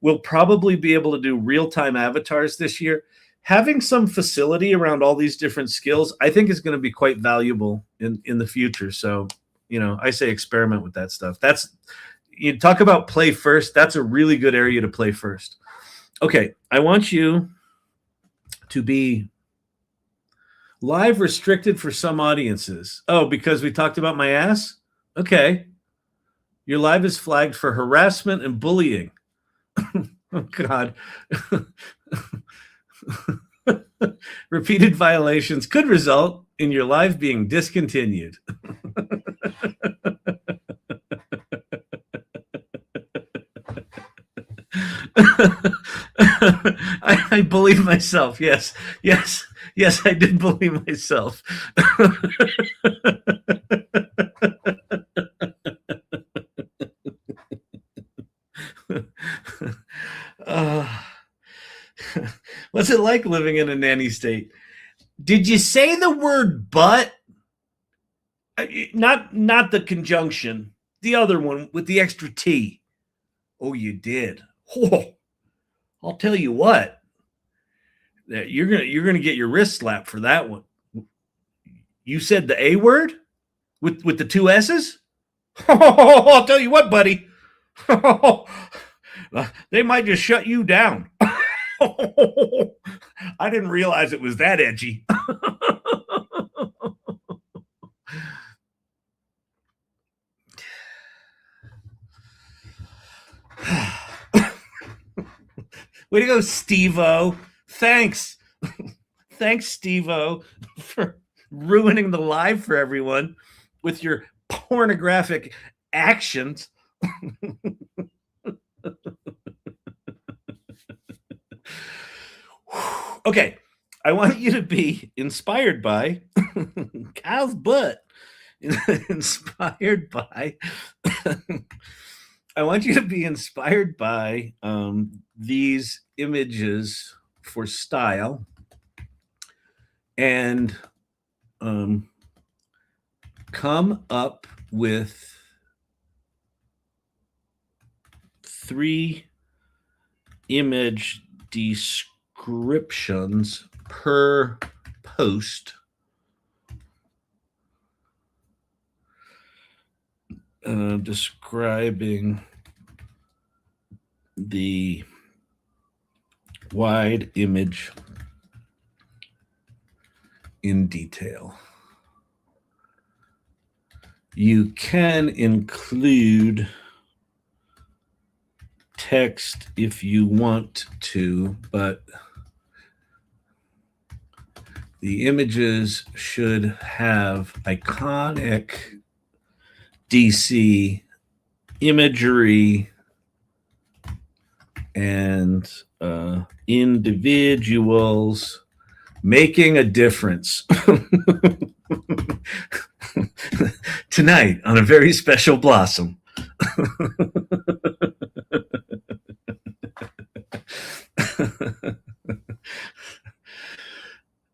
We'll probably be able to do real-time avatars this year. Having some facility around all these different skills, I think is going to be quite valuable in the future. So, you know, I say experiment with that stuff. You talk about play first. That's a really good area to play first. Okay. I want you to be live restricted for some audiences. Oh, because we talked about my ass? Okay. Your live is flagged for harassment and bullying. Oh, God. Repeated violations could result in your live being discontinued. I believe myself. Yes, I did believe myself. What's it like living in a nanny state? Did you say the word but? Not the conjunction. The other one with the extra T. Oh, you did. Oh, I'll tell you what. You're gonna get your wrist slapped for that one. You said the A word with the two S's? I'll tell you what, buddy. They might just shut you down. I didn't realize it was that edgy. Way to go, Steve-O. Thanks. Thanks, Steve-O, for ruining the live for everyone with your pornographic actions. Okay, I want you to be inspired by Kyle's butt. Inspired by I want you to be inspired by these images for style and come up with 3 image descriptions per post describing the wide image in detail. You can include text if you want to, but the images should have iconic DC imagery and individuals making a difference. Tonight on a very special Blossom.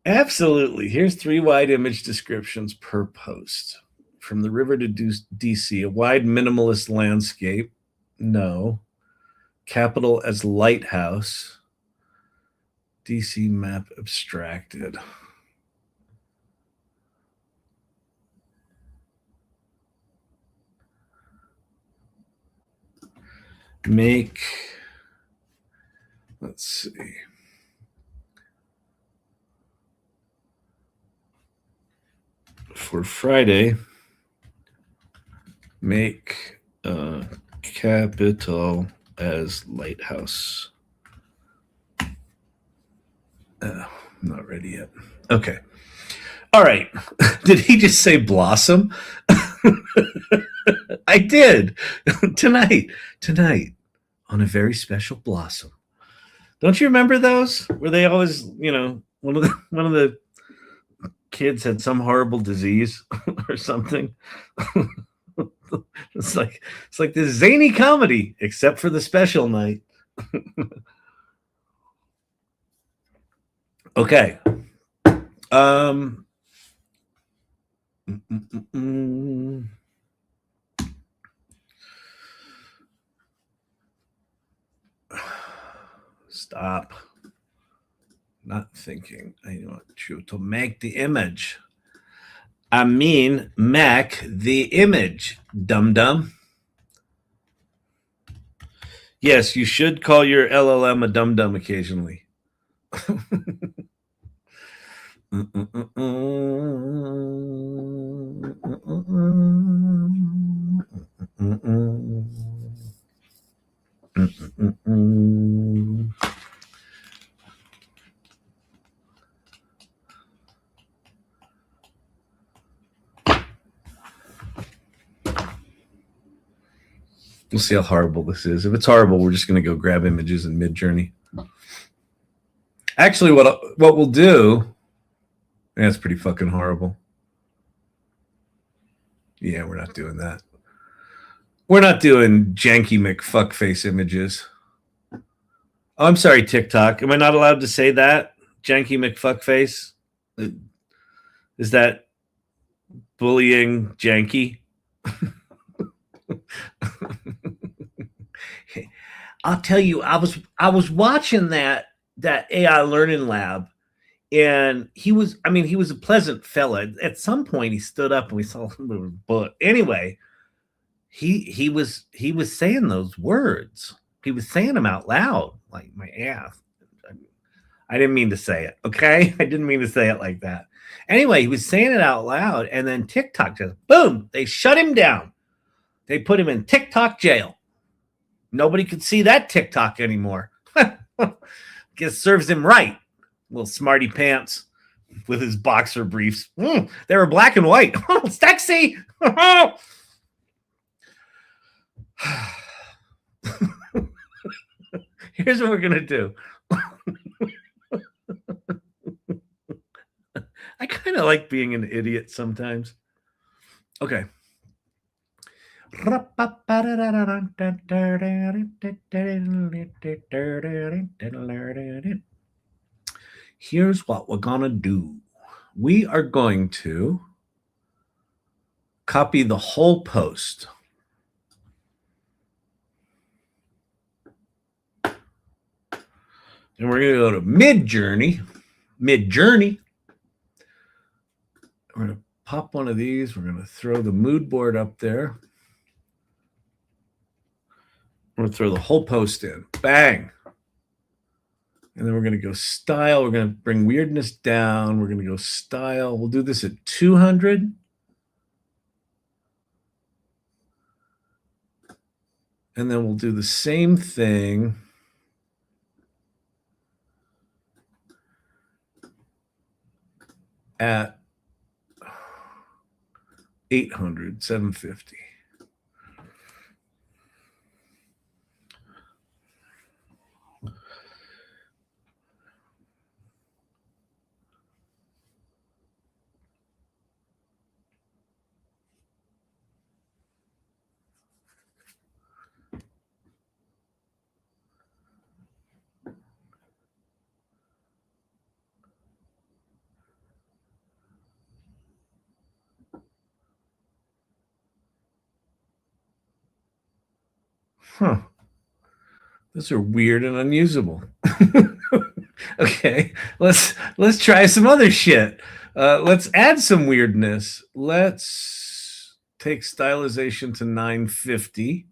Absolutely. Here's 3 wide image descriptions per post. From the river to DC, a wide minimalist landscape. No. Capital as lighthouse. DC map abstracted. Make, let's see. For Friday, make capital as lighthouse. I'm not ready yet. Okay. All right. Did he just say Blossom? I did. Tonight on a very special Blossom. Don't you remember those? Where they always, one of the kids had some horrible disease or something. It's like this zany comedy, except for the special night. Okay. Stop. Not thinking. I want you to make the image. I mean, make the image, dum-dum. Yes, you should call your LLM a dum-dum occasionally. We'll see how horrible this is. If it's horrible, we're just going to go grab images in Midjourney. Actually, what we'll do, that's pretty fucking horrible. Yeah, we're not doing that. We're not doing janky McFuckface images. Oh, I'm sorry, TikTok. Am I not allowed to say that? Janky McFuckface? Is that bullying janky? I'll tell you, I was watching that AI learning lab, and he was a pleasant fella. At some point he stood up and we saw him, but anyway, he was saying those words. He was saying them out loud, like my ass. I didn't mean to say it, okay? I didn't mean to say it like that. Anyway, he was saying it out loud, and then TikTok just, boom, they shut him down. They put him in TikTok jail. Nobody could see that TikTok anymore. Guess serves him right. Little smarty pants with his boxer briefs. They were black and white. Sexy. Here's what we're going to do. I kind of like being an idiot sometimes. Okay. Here's what we're going to do. We are going to copy the whole post. And we're going to go to Midjourney. We're going to pop one of these. We're going to throw the mood board up there. We're going to throw the whole post in. Bang. And then we're going to go style. We're going to bring weirdness down. We're going to go style. We'll do this at 200. And then we'll do the same thing at 800, 750. Huh. Those are weird and unusable. Okay, let's try some other shit. Let's add some weirdness. Let's take stylization to 950.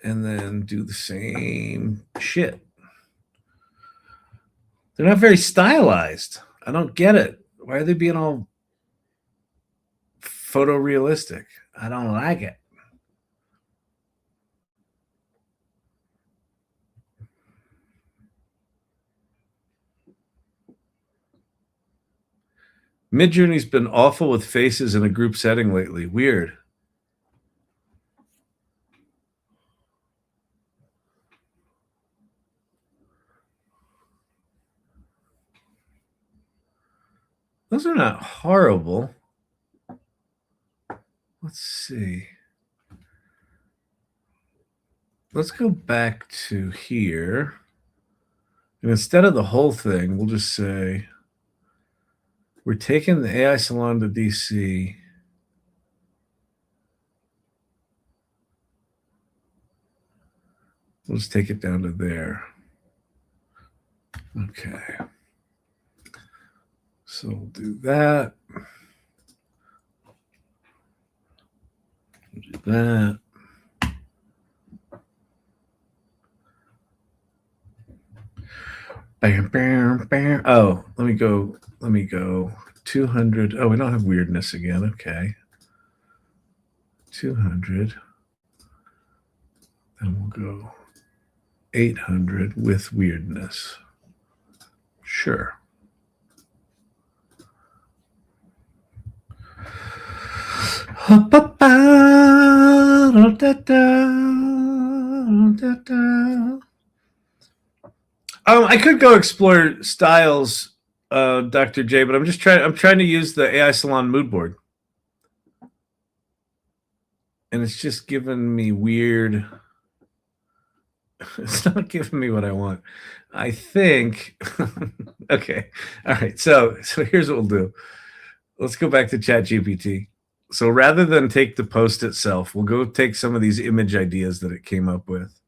And then do the same shit. They're not very stylized. I don't get it. Why are they being all photorealistic? I don't like it. Midjourney's been awful with faces in a group setting lately. Weird. Those are not horrible. Let's see. Let's go back to here. And instead of the whole thing, we'll just say, we're taking the AI Salon to D.C. We'll just take it down to there. Okay. So we'll do that. We'll do that. Bam, bam, bam. Oh, let me go 200. Oh, we don't have weirdness again. Okay. 200. Then we'll go 800 with weirdness. Sure. I could go explore styles, Dr. J, but I'm trying to use the AI Salon mood board. And it's just giving me weird. It's not giving me what I want. I think. Okay. All right. So here's what we'll do. Let's go back to ChatGPT. So rather than take the post itself, we'll go take some of these image ideas that it came up with.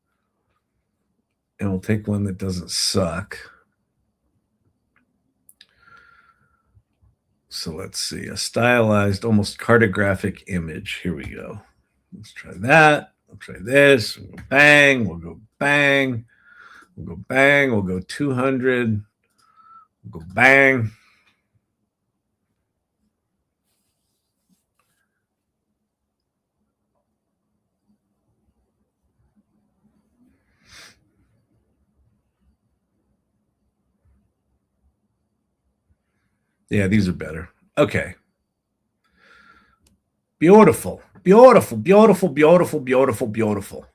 And we'll take one that doesn't suck. So let's see. A stylized, almost cartographic image. Here we go. Let's try that. We'll try this. We'll go bang. We'll go bang. We'll go bang. We'll go 200. We'll go bang. Yeah, these are better. Okay. Beautiful. Beautiful, beautiful, beautiful, beautiful, beautiful.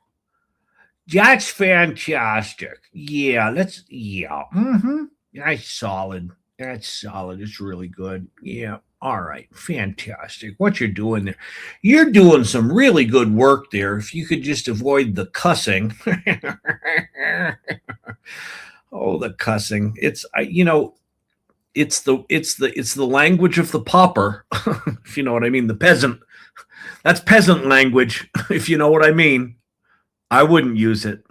That's fantastic. Yeah, Mm-hmm. That's solid. That's solid. It's really good. Yeah. All right. Fantastic. What you're doing there. You're doing some really good work there. If you could just avoid the cussing. Oh, the cussing. It's it's the language of the pauper, if you know what I mean. The peasant. That's peasant language, if you know what I mean. I wouldn't use it.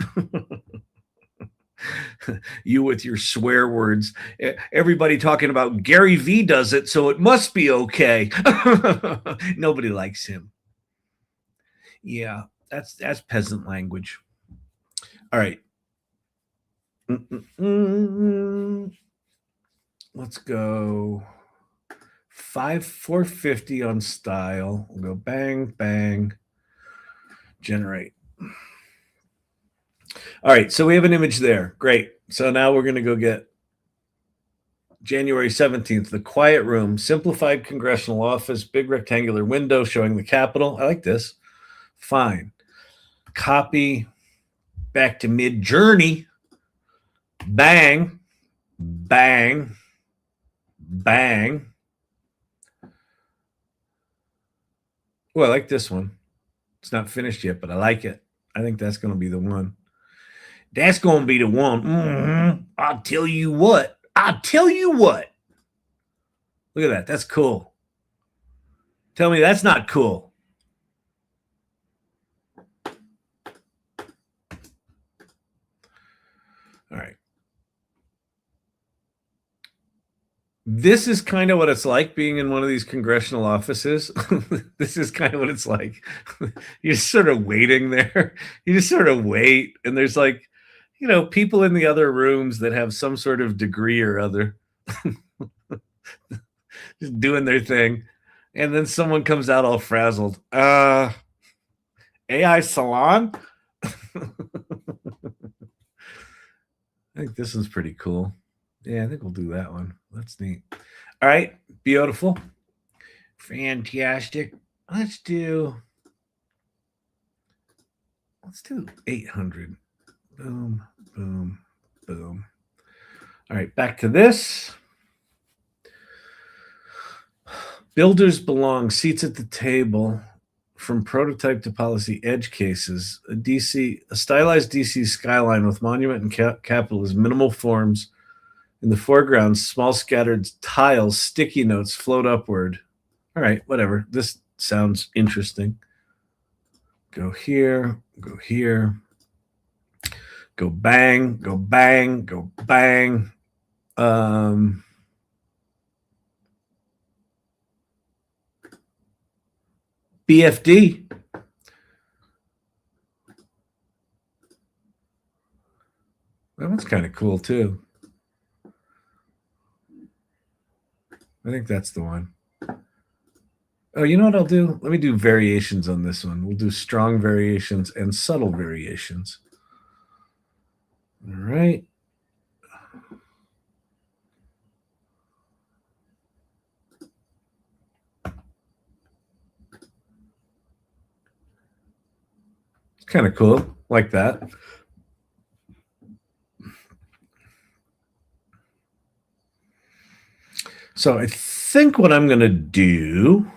You with your swear words. Everybody talking about Gary V does it, so it must be okay. Nobody likes him. Yeah, that's peasant language. All right. Let's go 450 on style. We'll go bang, bang, generate. All right, so we have an image there. Great. So now we're going to go get January 17th, the quiet room, simplified congressional office, big rectangular window showing the Capitol. I like this. Fine. Copy back to Midjourney. Bang, bang, bang. Oh, I like this one. It's not finished yet, but I like it. I think that's going to be the one. That's going to be the one. Mm-hmm. I'll tell you what. I'll tell you what. Look at that. That's cool. Tell me that's not cool. All right. This is kind of what it's like being in one of these congressional offices. This is kind of what it's like. You're just sort of waiting there. You just sort of wait. And there's like, people in the other rooms that have some sort of degree or other. Just doing their thing. And then someone comes out all frazzled. AI Salon? I think this one's pretty cool. Yeah, I think we'll do that one. That's neat. All right. Beautiful. Fantastic. Let's do 800. Boom, boom, boom. All right. Back to this. Builders belong. Seats at the table. From prototype to policy, edge cases. A stylized DC skyline with monument and Capitol is minimal forms. In the foreground, small scattered tiles, sticky notes float upward. All right, whatever. This sounds interesting. Go here, go here. Go bang, go bang, go bang. BFD. That one's kind of cool too. I think that's the one. Oh, you know what I'll do? Let me do variations on this one. We'll do strong variations and subtle variations. All right. Kind of cool, like that. So I think what I'm going to do,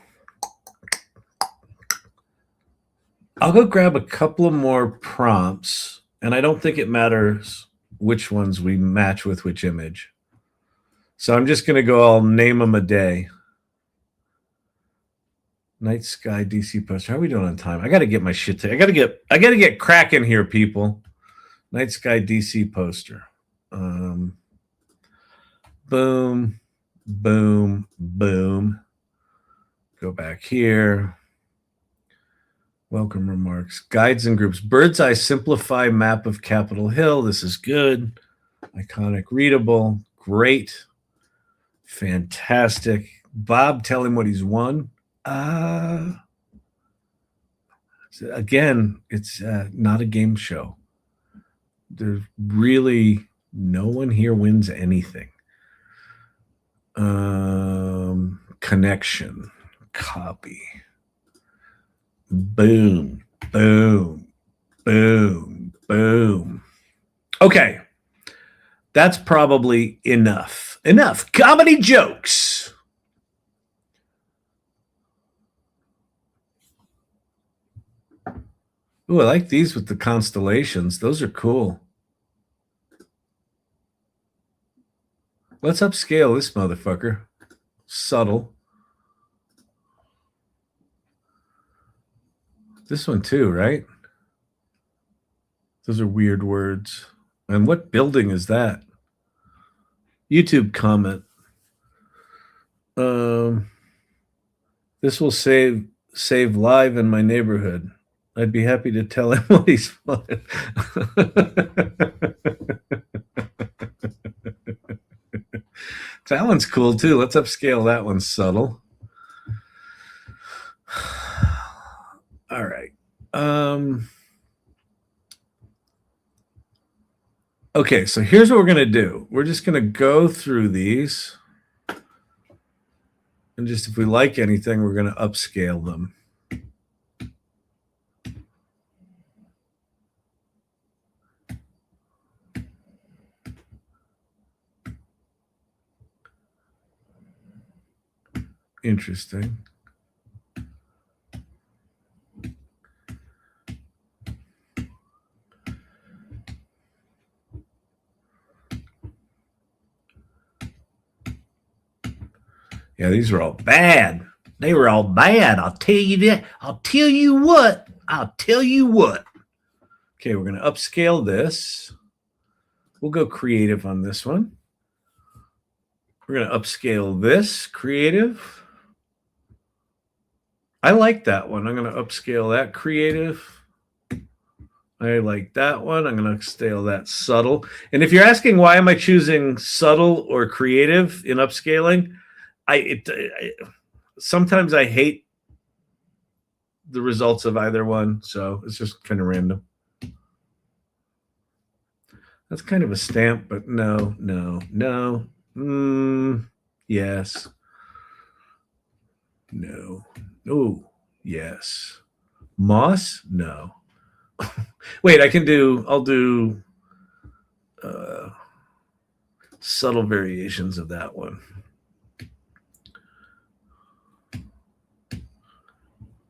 I'll go grab a couple of more prompts, and I don't think it matters which ones we match with which image. So I'm just going to go, I'll name them a day. Night sky DC poster. How are we doing on time? I got to get my shit together. I got to get cracking here, people. Night sky DC poster. Boom, boom, boom. Go back here. Welcome remarks. Guides and groups. Bird's eye simplify map of Capitol Hill. This is good. Iconic, readable. Great. Fantastic. Bob, tell him what he's won. Again, it's not a game show. There's really no one here wins anything. Connection. Copy. Boom, boom, boom, boom. Okay. That's probably enough. Enough comedy jokes. Ooh, I like these with the constellations. Those are cool. Let's upscale this motherfucker. Subtle. This one too, right? Those are weird words. And what building is that? YouTube comment. This will save live in my neighborhood. I'd be happy to tell him what he's wanted. That one's cool too. Let's upscale that one. Subtle. All right. Okay, so here's what we're going to do. We're just going to go through these. And just if we like anything, we're going to upscale them. Interesting. Yeah, these were all bad. They were all bad. I'll tell you that. I'll tell you what. Okay, we're going to upscale this. We'll go creative on this one. We're going to upscale this, creative. I like that one. I'm going to upscale that, creative. I like that one. I'm going to upscale that, subtle. And if you're asking why am I choosing subtle or creative in upscaling, sometimes I hate the results of either one, so it's just kind of random. That's kind of a stamp, but no. Yes. No. Oh, yes. Moss? No. Wait, I'll do subtle variations of that one.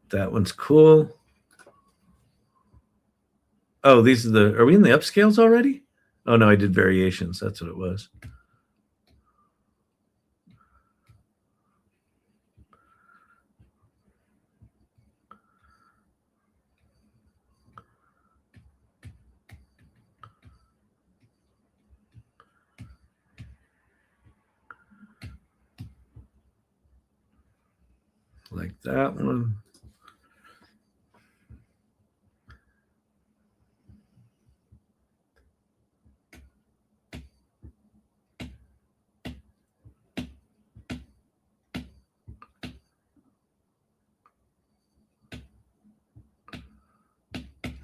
That one's cool. Oh, these are we in the upscales already? Oh no, I did variations. That's what it was. Like that one.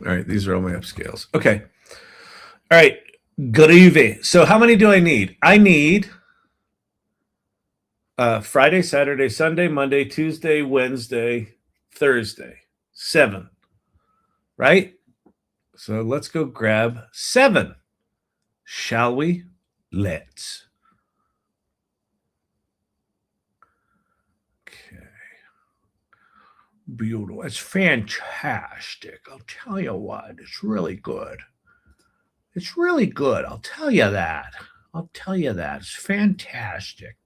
All right, these are all my upscales. Okay. All right, groovy. So how many do I need? I need Friday, Saturday, Sunday, Monday, Tuesday, Wednesday, Thursday. 7. Right? So let's go grab 7. Shall we? Let's. Okay. Beautiful. It's fantastic. I'll tell you what. It's really good. It's really good. I'll tell you that. It's fantastic.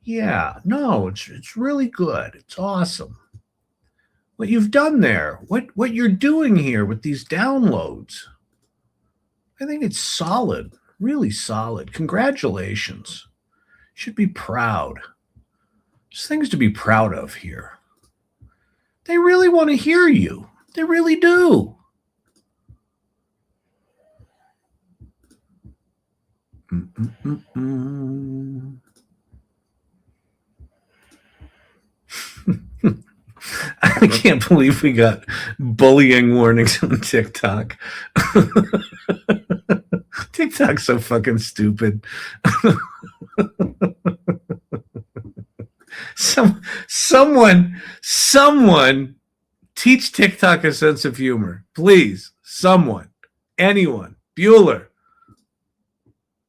Yeah. No, it's really good. It's awesome. What you've done there. What you're doing here with these downloads. I think it's solid. Really solid. Congratulations. Should be proud. There's things to be proud of here. They really want to hear you. They really do. I can't believe we got bullying warnings on TikTok. TikTok's so fucking stupid. Someone teach TikTok a sense of humor. Please. Someone. Anyone. Bueller.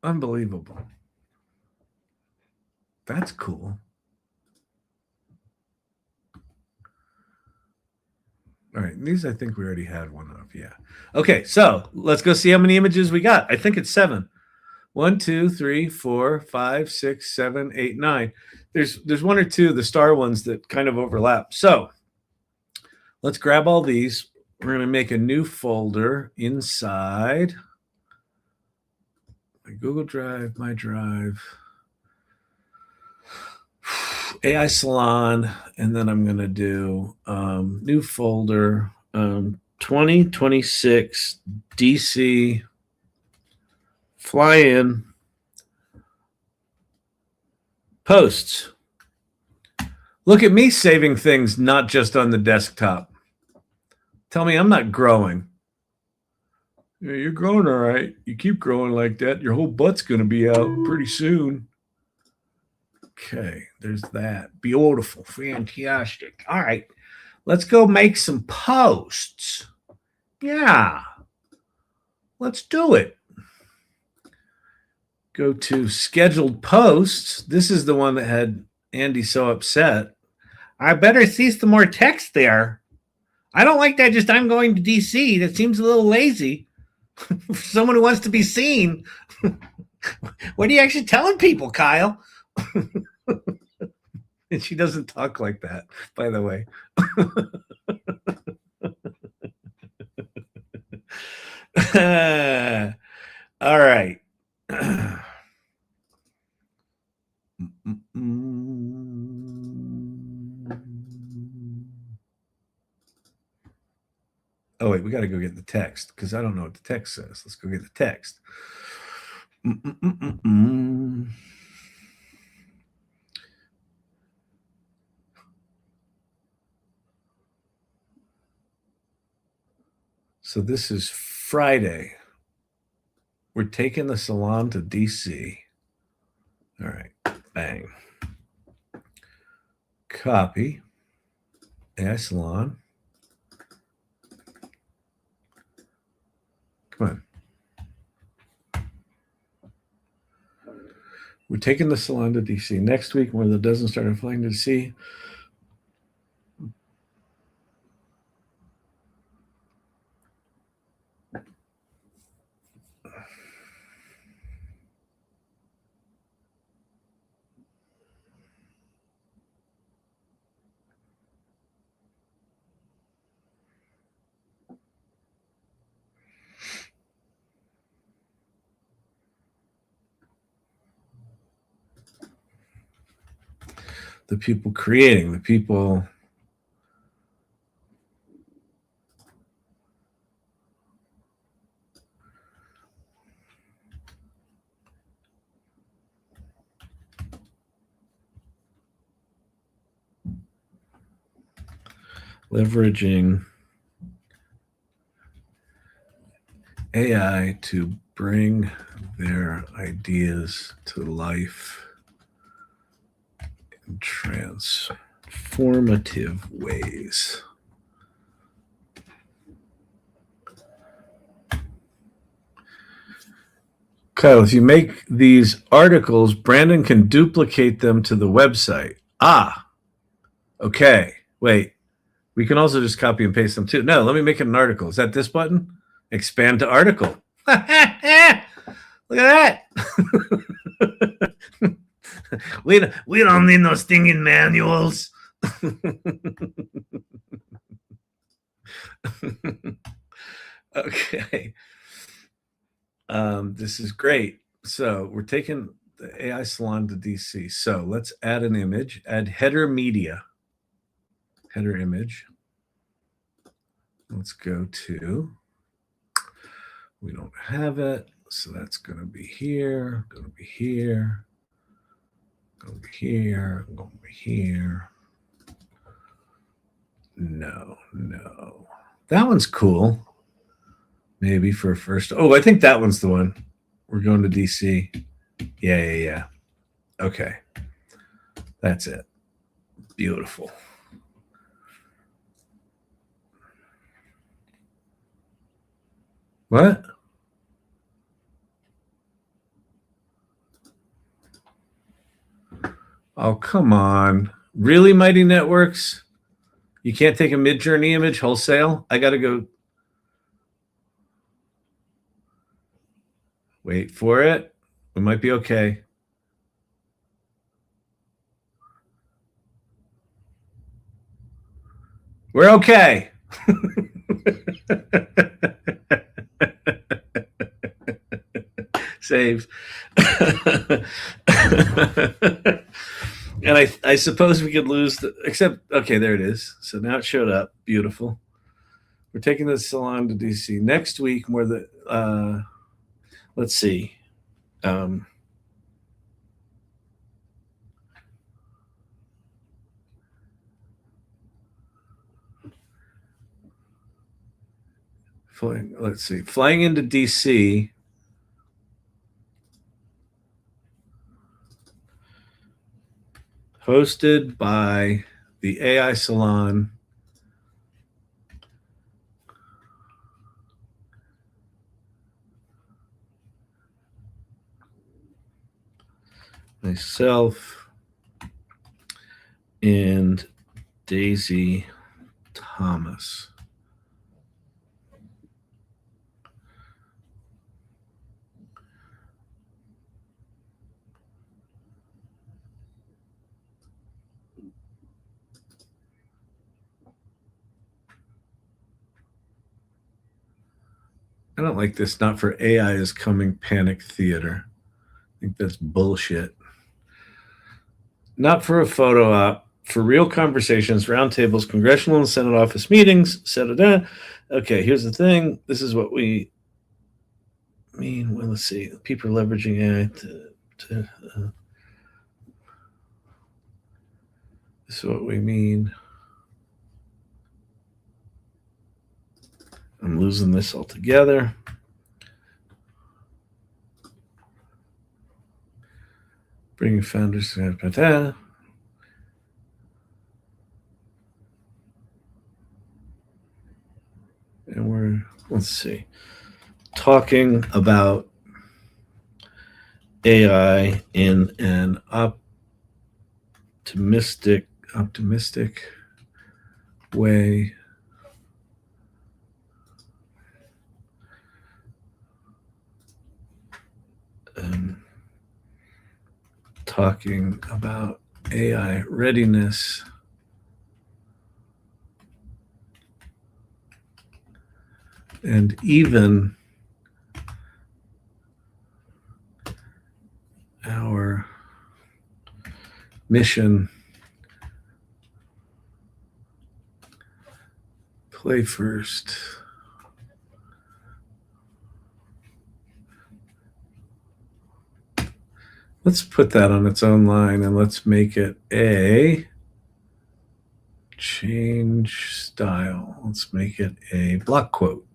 Unbelievable. That's cool. All right. These I think we already had one of. Yeah. Okay. So let's go see how many images we got. I think it's 7. 1, 2, 3, 4, 5, 6, 7, 8, 9. There's 1 or 2 of the star ones that kind of overlap. So let's grab all these. We're going to make a new folder inside my Google Drive, my Drive, AI Salon, and then I'm going to do new folder 2026 DC fly in posts. Look at me saving things not just on the desktop. Tell me I'm not growing. Yeah, you're growing all right. You keep growing like that, your whole butt's going to be out pretty soon. Okay, there's that. Beautiful. Fantastic. All right, let's go make some posts. Yeah, let's do it. Go to scheduled posts. This is the one that had Andee so upset. I better see some more text there. I don't like that. Just I'm going to DC. That seems a little lazy. For someone who wants to be seen. What are you actually telling people, Kyle? And she doesn't talk like that, by the way. All right. Oh, wait, we got to go get the text because I don't know what the text says. Let's go get the text. So this is Friday. We're taking the salon to DC. All right, bang. Copy. AI Salon. Come on. We're taking the salon to DC. Next week, when the dozen started flying to DC, the people creating, the people leveraging AI to bring their ideas to life in transformative ways. Kyle, if you make these articles, Brandon can duplicate them to the website. Ah, okay. Wait, we can also just copy and paste them too. No, let me make it an article. Is that this button? Expand to article. Look at that. we don't need no stinging manuals. Okay. This is great. So we're taking the AI Salon to DC. So let's add an image, add header media, header image. Let's go to, we don't have it. So that's going to be here, going to be here, going to be here, going to be here. No. That one's cool. Maybe for a first. Oh, I think that one's the one. We're going to DC. Yeah. Okay. That's it. Beautiful. What? Oh, come on. Really, Mighty Networks? You can't take a Midjourney image wholesale? I got to go. Wait for it. We might be okay. We're okay. Save. And I suppose we could lose the, except, okay, there it is. So now it showed up. Beautiful. We're taking the salon to DC. Next week, more the, let's see. Let's see. Flying into DC. Hosted by the AI Salon. Myself and Daisy Thomas. I don't like this. Not for AI is coming panic theater. I think that's bullshit. Not for a photo op, for real conversations, roundtables, Congressional and Senate office meetings, etc. Okay, here's the thing. This is what we mean. Well, let's see. People are leveraging AI this is what we mean. I'm losing this altogether. Bringing founders to and we're, let's see, talking about AI in an optimistic way. Talking about AI readiness and even our mission, play first. Let's put that on its own line and let's make it a change style. Let's make it a block quote.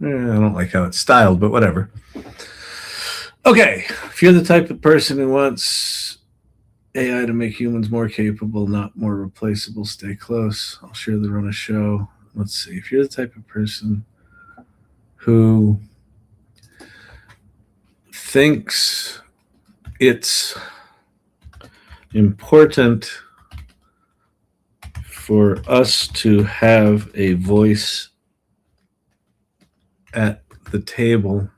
I don't like how it's styled, but whatever. Okay, if you're the type of person who wants AI to make humans more capable, not more replaceable, stay close. I'll share the run a show. Let's see. If you're the type of person who thinks it's important for us to have a voice at the table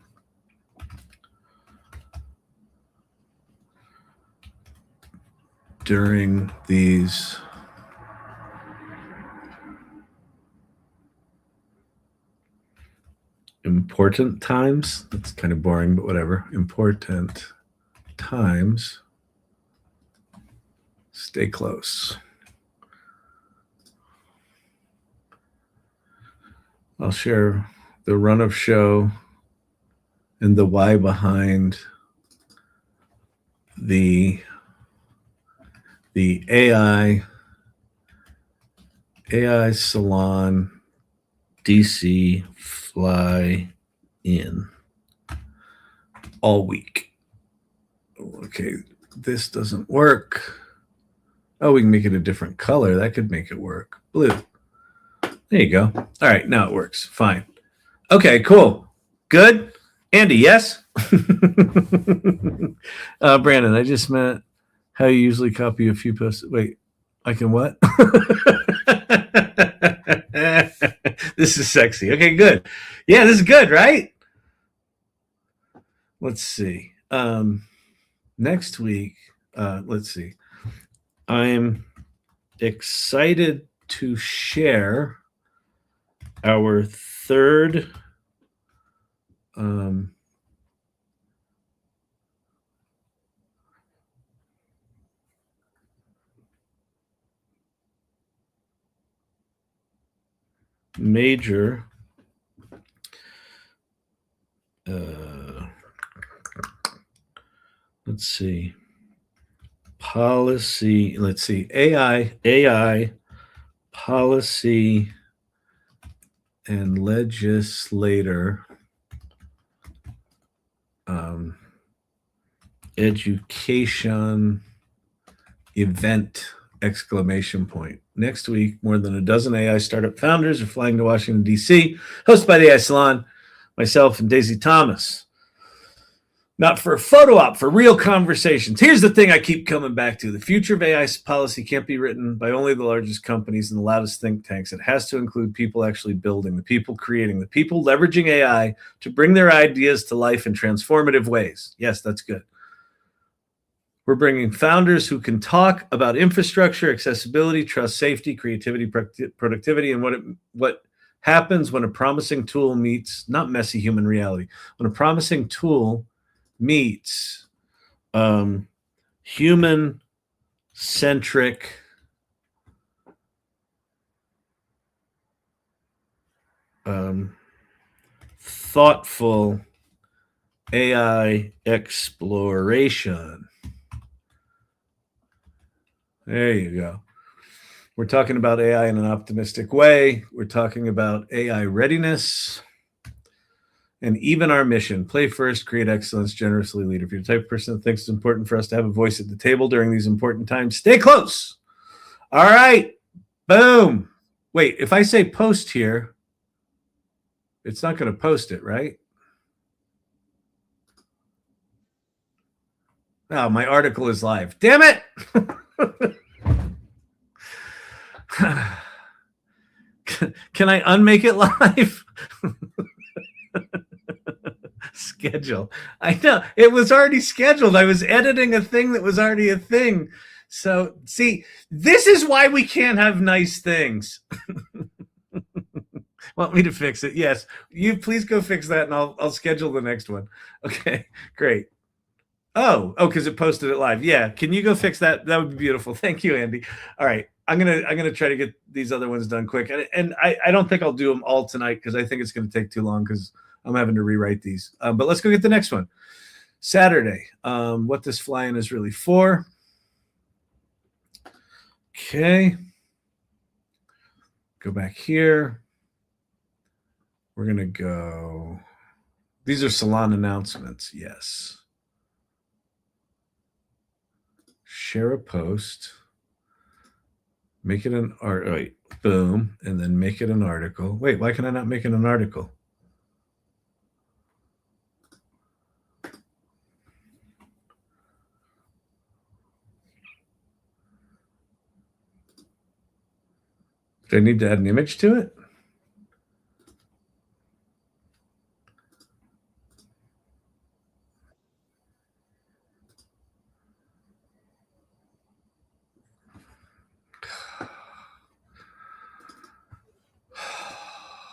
during these important times. That's kind of boring, but whatever. Important times. Stay close. I'll share the run of show and the why behind the AI Salon DC fly in all week. Okay, this doesn't work. Oh, we can make it a different color. That could make it work. Blue. There you go. All right, now it works. Fine. Okay, cool. Good. Andee, yes? Brandon, I just meant how you usually copy a few posts. Wait, I can what? This is sexy. Okay, good. Yeah, this is good, right? Let's see. Next week, let's see. I'm excited to share our third major let's see, policy, let's see, AI policy and legislator education event, exclamation point. Next week, more than a dozen AI startup founders are flying to Washington, D.C., hosted by the AI Salon, myself and Daisy Thomas. Not for a photo op, for real conversations. Here's the thing I keep coming back to. The future of AI policy can't be written by only the largest companies and the loudest think tanks. It has to include people actually building, the people creating, the people leveraging AI to bring their ideas to life in transformative ways. Yes, that's good. We're bringing founders who can talk about infrastructure, accessibility, trust, safety, creativity, productivity, and what happens when a promising tool meets not messy human reality. When a promising tool meets human-centric thoughtful AI exploration. There you go. We're talking about AI in an optimistic way. We're talking about AI readiness. And even our mission, play first, create excellence, generously lead. If you're the type of person that thinks it's important for us to have a voice at the table during these important times, stay close. All right. Boom. Wait, if I say post here, it's not going to post it, right? Oh, my article is live. Damn it. Can I unmake it live? Schedule. I know it was already scheduled. I was editing a thing that was already a thing. So see, this is why we can't have nice things. Want me to fix it? Yes. You please go fix that and I'll schedule the next one. Okay, great. Oh, because it posted it live. Yeah. Can you go fix that? That would be beautiful. Thank you, Andee. All right. I'm gonna try to get these other ones done quick. And I don't think I'll do them all tonight because I think it's gonna take too long because I'm having to rewrite these. But let's go get the next one. Saturday. What this fly-in is really for. Okay. Go back here. We're gonna go. These are salon announcements. Yes. Share a post. Make it an art. Wait, boom, and then make it an article. Wait, why can I not make it an article? Do I need to add an image to it?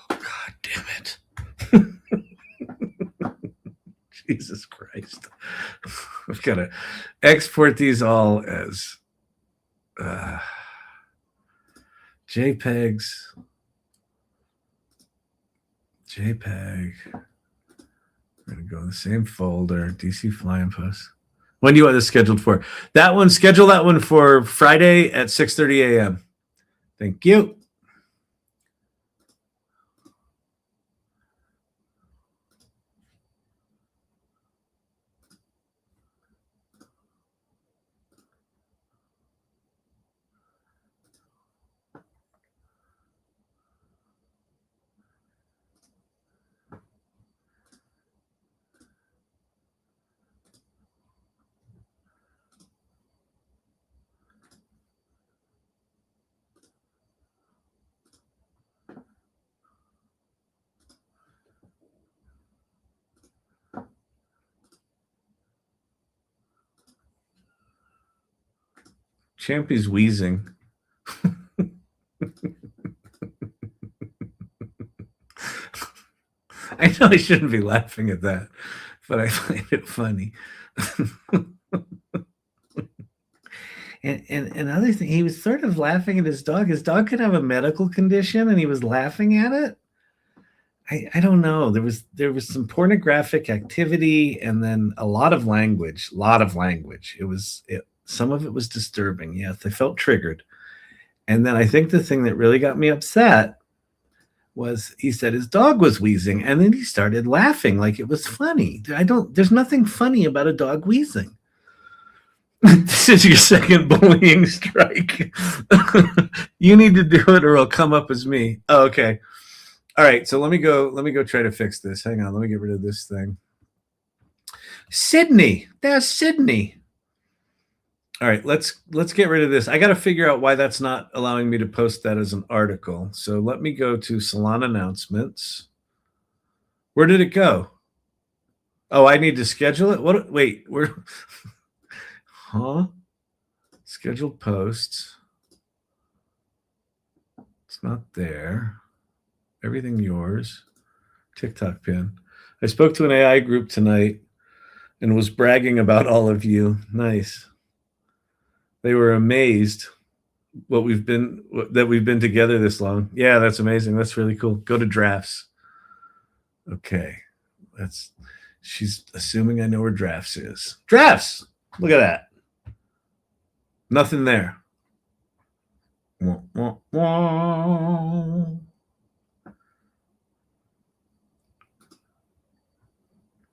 God damn it. Jesus Christ. I've got to export these all as JPEGs. JPEG. We're going to go in the same folder, DC Flying Post. When do you want this scheduled for? That one, schedule that one for Friday at 6:30 a.m. Thank you. Champy's wheezing. I know I shouldn't be laughing at that, but I find it funny. and another thing, he was sort of laughing at his dog. His dog could have a medical condition, and he was laughing at it. I don't know. There was some pornographic activity, and then a lot of language. Some of it was disturbing. Yes, I felt triggered. And then I think the thing that really got me upset was he said his dog was wheezing, and then he started laughing like it was funny. There's nothing funny about a dog wheezing. This is your second bullying strike. You need to do it or it'll come up as me. Oh, okay. All right, so let me go try to fix this. Hang on, let me get rid of this thing. Sydney. There's Sydney. All right, let's get rid of this. I got to figure out why that's not allowing me to post that as an article. So let me go to Salon announcements. Where did it go? Oh, I need to schedule it? What? Wait, where? Huh? Scheduled posts. It's not there. Everything yours. TikTok pin. I spoke to an AI group tonight and was bragging about all of you. Nice. They were amazed that we've been together this long. Yeah, that's amazing. That's really cool. Go to drafts. Okay. She's assuming I know where drafts is. Drafts! Look at that. Nothing there. Wah, wah, wah.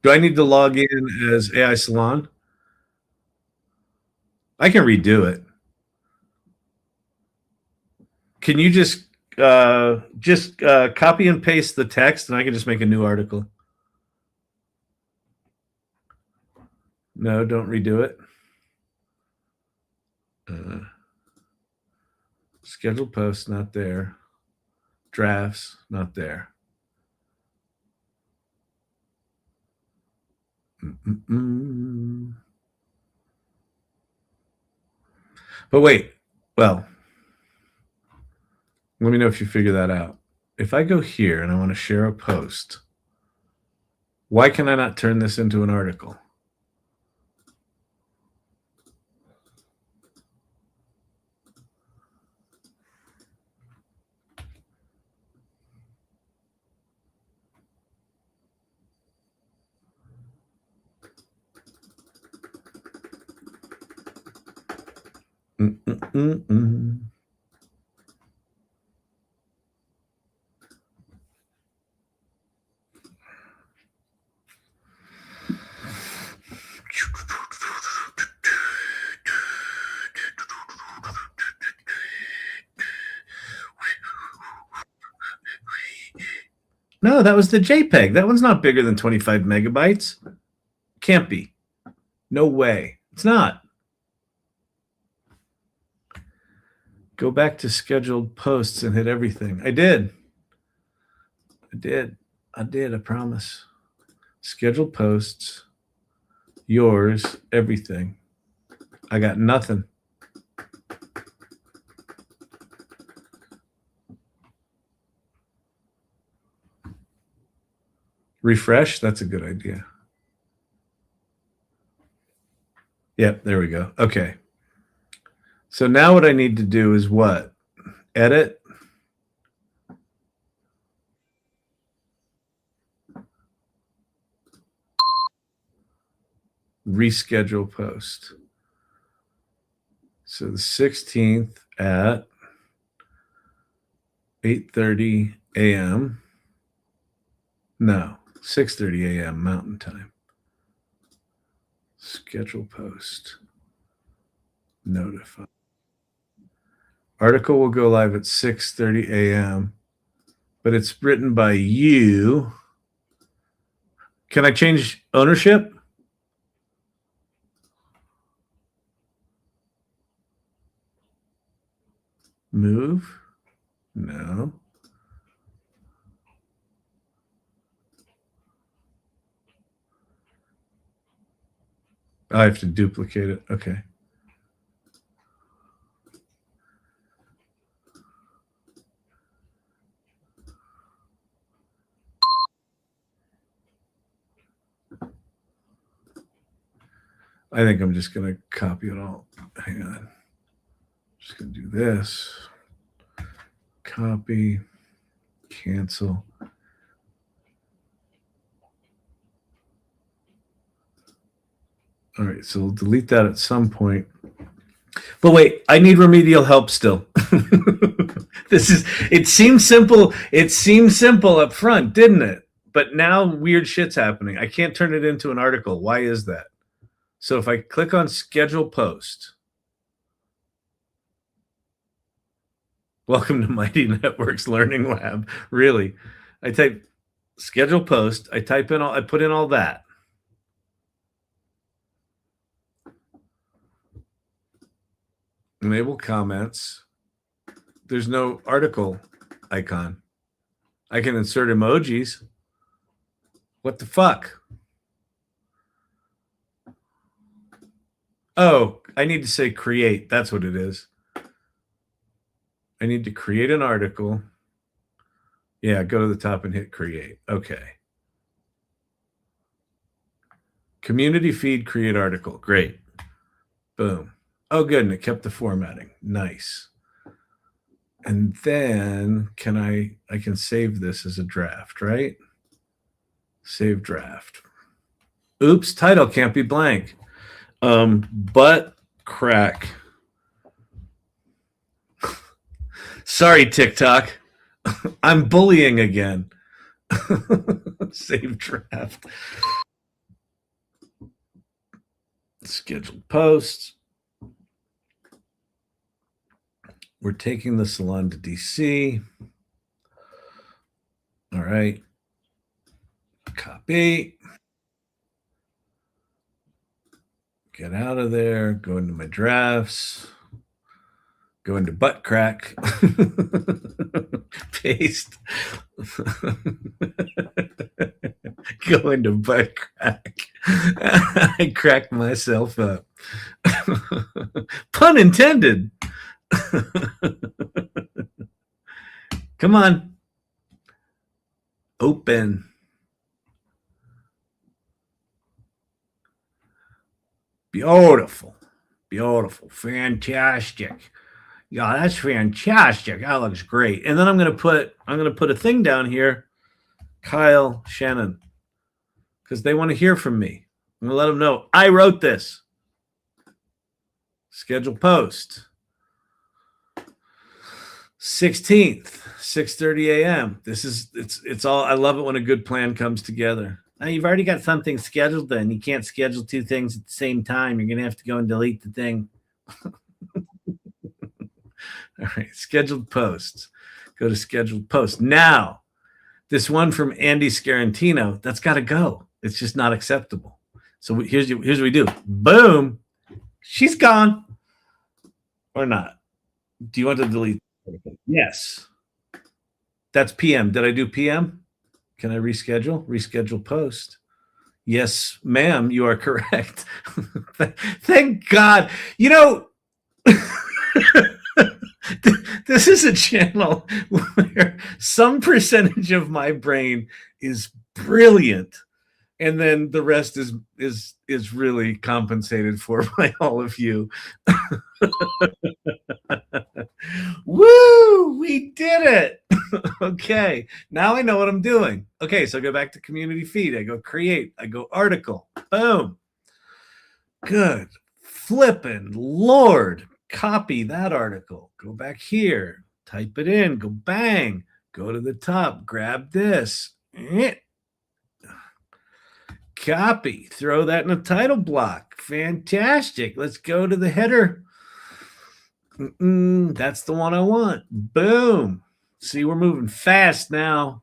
Do I need to log in as AI Salon? I can redo it. Can you just copy and paste the text, and I can just make a new article? No, don't redo it. Scheduled posts, not there. Drafts, not there. But wait, well, let me know if you figure that out. If I go here and I want to share a post, why can I not turn this into an article? No, that was the JPEG. That one's not bigger than 25 megabytes. Can't be. No way. It's not. Go back to scheduled posts and hit everything. I did. I promise. Scheduled posts, yours, everything. I got nothing. Refresh, that's a good idea. Yep, there we go. Okay. So now what I need to do is what? Edit. Reschedule post. So the 16th at 8:30 a.m. No, 6:30 a.m. Mountain Time. Schedule post. Notify. Article will go live at 6:30 a.m. But it's written by you. Can I change ownership? Move? No. I have to duplicate it. Okay. I think I'm just going to copy it all. Hang on. Just going to do this. Copy. Cancel. All right, so we'll delete that at some point. But wait, I need remedial help still. It seems simple. It seemed simple up front, didn't it? But now weird shit's happening. I can't turn it into an article. Why is that? So if I click on schedule post, welcome to Mighty Networks Learning Lab. Really, I type schedule post. I put in all that. Enable comments. There's no article icon. I can insert emojis. What the fuck? Oh, I need to say create. That's what it is. I need to create an article. Yeah, go to the top and hit create. Okay. Community feed, create article. Great. Boom. Oh, good. And it kept the formatting. Nice. And then I can save this as a draft, right? Save draft. Oops, title can't be blank. Butt crack. Sorry, TikTok. I'm bullying again. Save draft. Scheduled posts. We're taking the salon to DC. All right. Copy. Get out of there. Go into my drafts. Go into butt crack. Paste. Go into butt crack. I cracked myself up. Pun intended. Come on. Open. Beautiful. Beautiful. Fantastic. Yeah, that's fantastic. That looks great. And then I'm gonna put a thing down here. Kyle, Shannon. Because they want to hear from me. I'm gonna let them know I wrote this. Schedule post. 16th, 6:30 a.m. It's all. I love it when a good plan comes together. Now you've already got something scheduled. Then you can't schedule two things at the same time. You're gonna have to go and delete the thing. All right, scheduled posts. Go to scheduled post now. This one from Andee Scarantino, that's got to go. It's just not acceptable. So here's what we do. Boom, she's gone or not. Do you want to delete? Yes. That's PM. Did I do PM? Can I reschedule? Reschedule post. Yes, ma'am, you are correct. Thank God. You know, this is a channel where some percentage of my brain is brilliant, and then the rest is really compensated for by all of you. Woo! We did it. Okay, now I know what I'm doing. Okay, so I go back to community feed. I go create. I go article. Boom. Good flippin' Lord. Copy that article. Go back here. Type it in. Go bang. Go to the top. Grab this. Copy. Throw that in a title block. Fantastic. Let's go to the header. That's the one I want. Boom. See, we're moving fast now.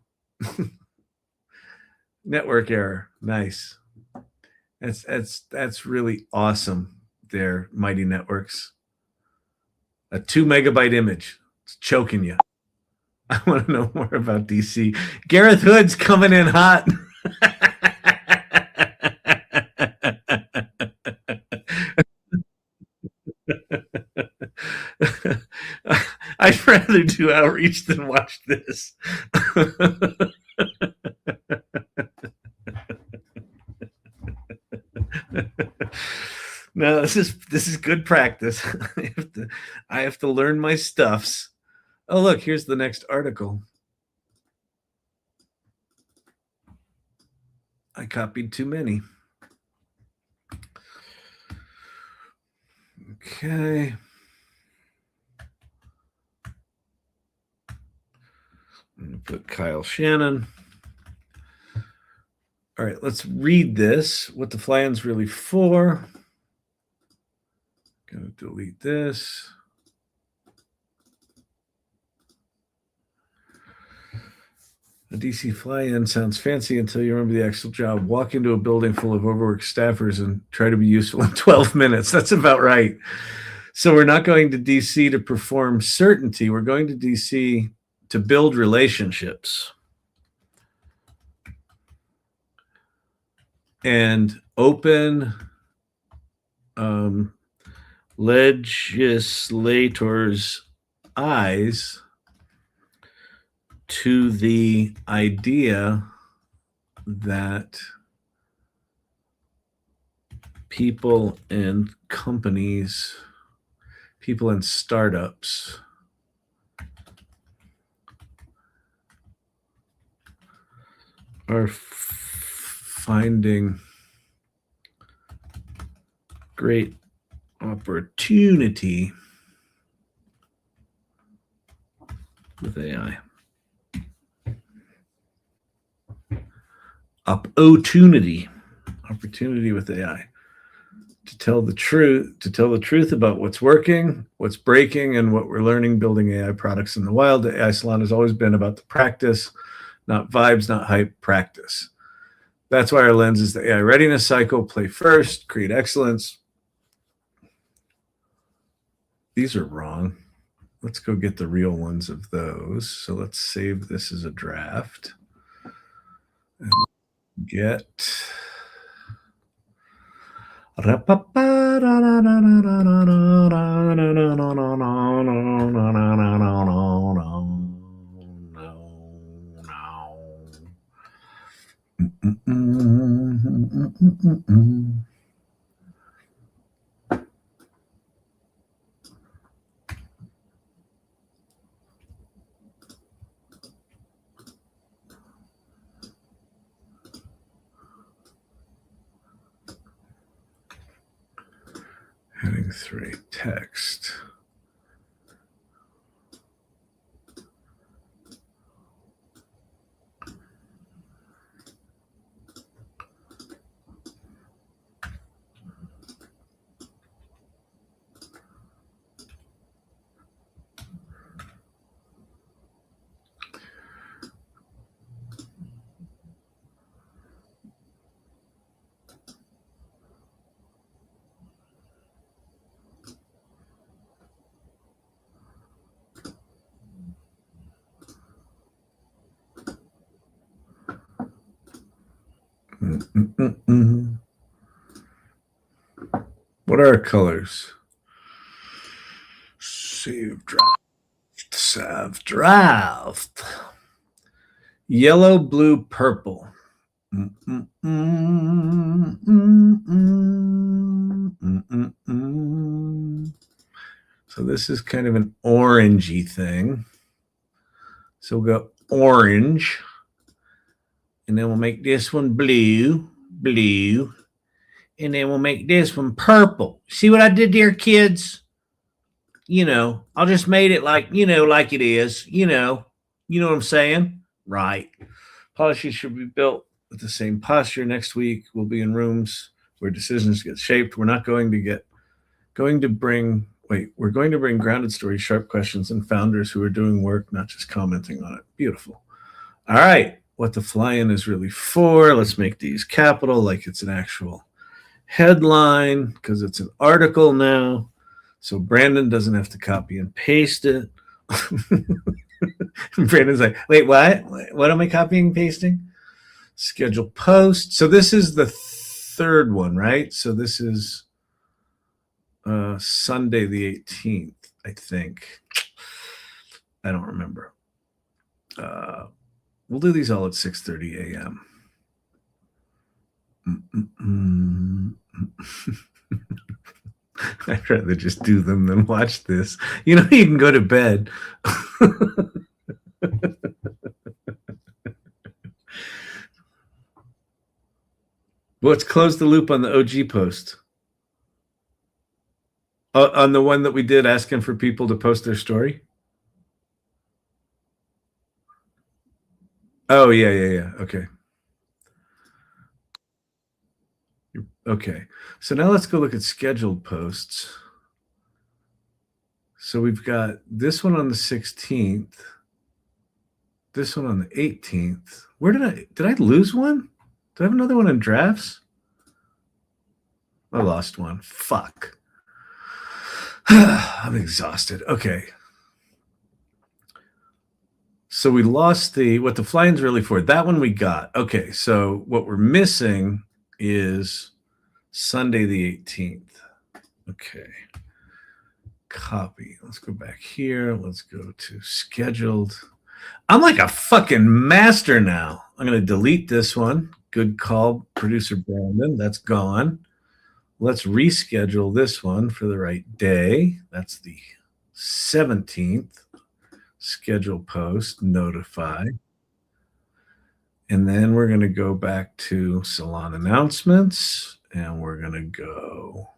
Network error. Nice. That's really awesome there, Mighty Networks. A 2 megabyte image. It's choking you. I want to know more about DC. Gareth Hood's coming in hot. I'd rather do outreach than watch this. No, this is good practice. I have to learn my stuffs. Oh, look, here's the next article. I copied too many. Okay. I'm going to put Kyle Shannon. All right, let's read this. What the fly-in's really for. Going to delete this. A DC fly-in sounds fancy until you remember the actual job. Walk into a building full of overworked staffers and try to be useful in 12 minutes. That's about right. So we're not going to DC to perform certainty. We're going to DC to build relationships and open legislators' eyes to the idea that people and companies, people and startups are finding great opportunity with AI. Opportunity with AI to tell the truth about what's working, what's breaking, and what we're learning building AI products in the wild. The AI Salon has always been about the practice, not vibes, not hype, practice. That's why our lens is the AI readiness cycle. Play first, create excellence. These are wrong. Let's go get the real ones of those. So let's save this as a draft. And get heading 3 text. What are our colors? Save draft. Yellow, blue, purple. So this is kind of an orangey thing. So we'll go orange. And then we'll make this one blue. And then we'll make this one purple. See what I did there, kids? I'll just made it like, like it is. You know what I'm saying? Right. Policies should be built with the same posture. Next week, we'll be in rooms where decisions get shaped. We're not going to bring grounded stories, sharp questions, and founders who are doing work, not just commenting on it. Beautiful. All right. What the fly-in is really for. Let's make these capital like it's an actual headline because it's an article now. So Brandon doesn't have to copy and paste it. Brandon's like, wait, what? What am I copying and pasting? Schedule post. So this is the third one, right? So this is Sunday the 18th, I think. I don't remember. We'll do these all at 6:30 a.m. I'd rather just do them than watch this. You can go to bed. Let's close the loop on the OG post. On the one that we did asking for people to post their story? Oh, yeah. Okay. Okay. So now let's go look at scheduled posts. So we've got this one on the 16th, this one on the 18th. Where did I lose one? Do I have another one in drafts? I lost one. Fuck. I'm exhausted. Okay. So we lost what the fly-in's really for. That one we got. Okay. So what we're missing is Sunday the 18th. Okay. Copy. Let's go back here. Let's go to scheduled. I'm like a fucking master now. I'm going to delete this one. Good call, producer Brandon. That's gone. Let's reschedule this one for the right day. That's the 17th. Schedule post, notify. And then we're going to go back to salon announcements. And we're going to go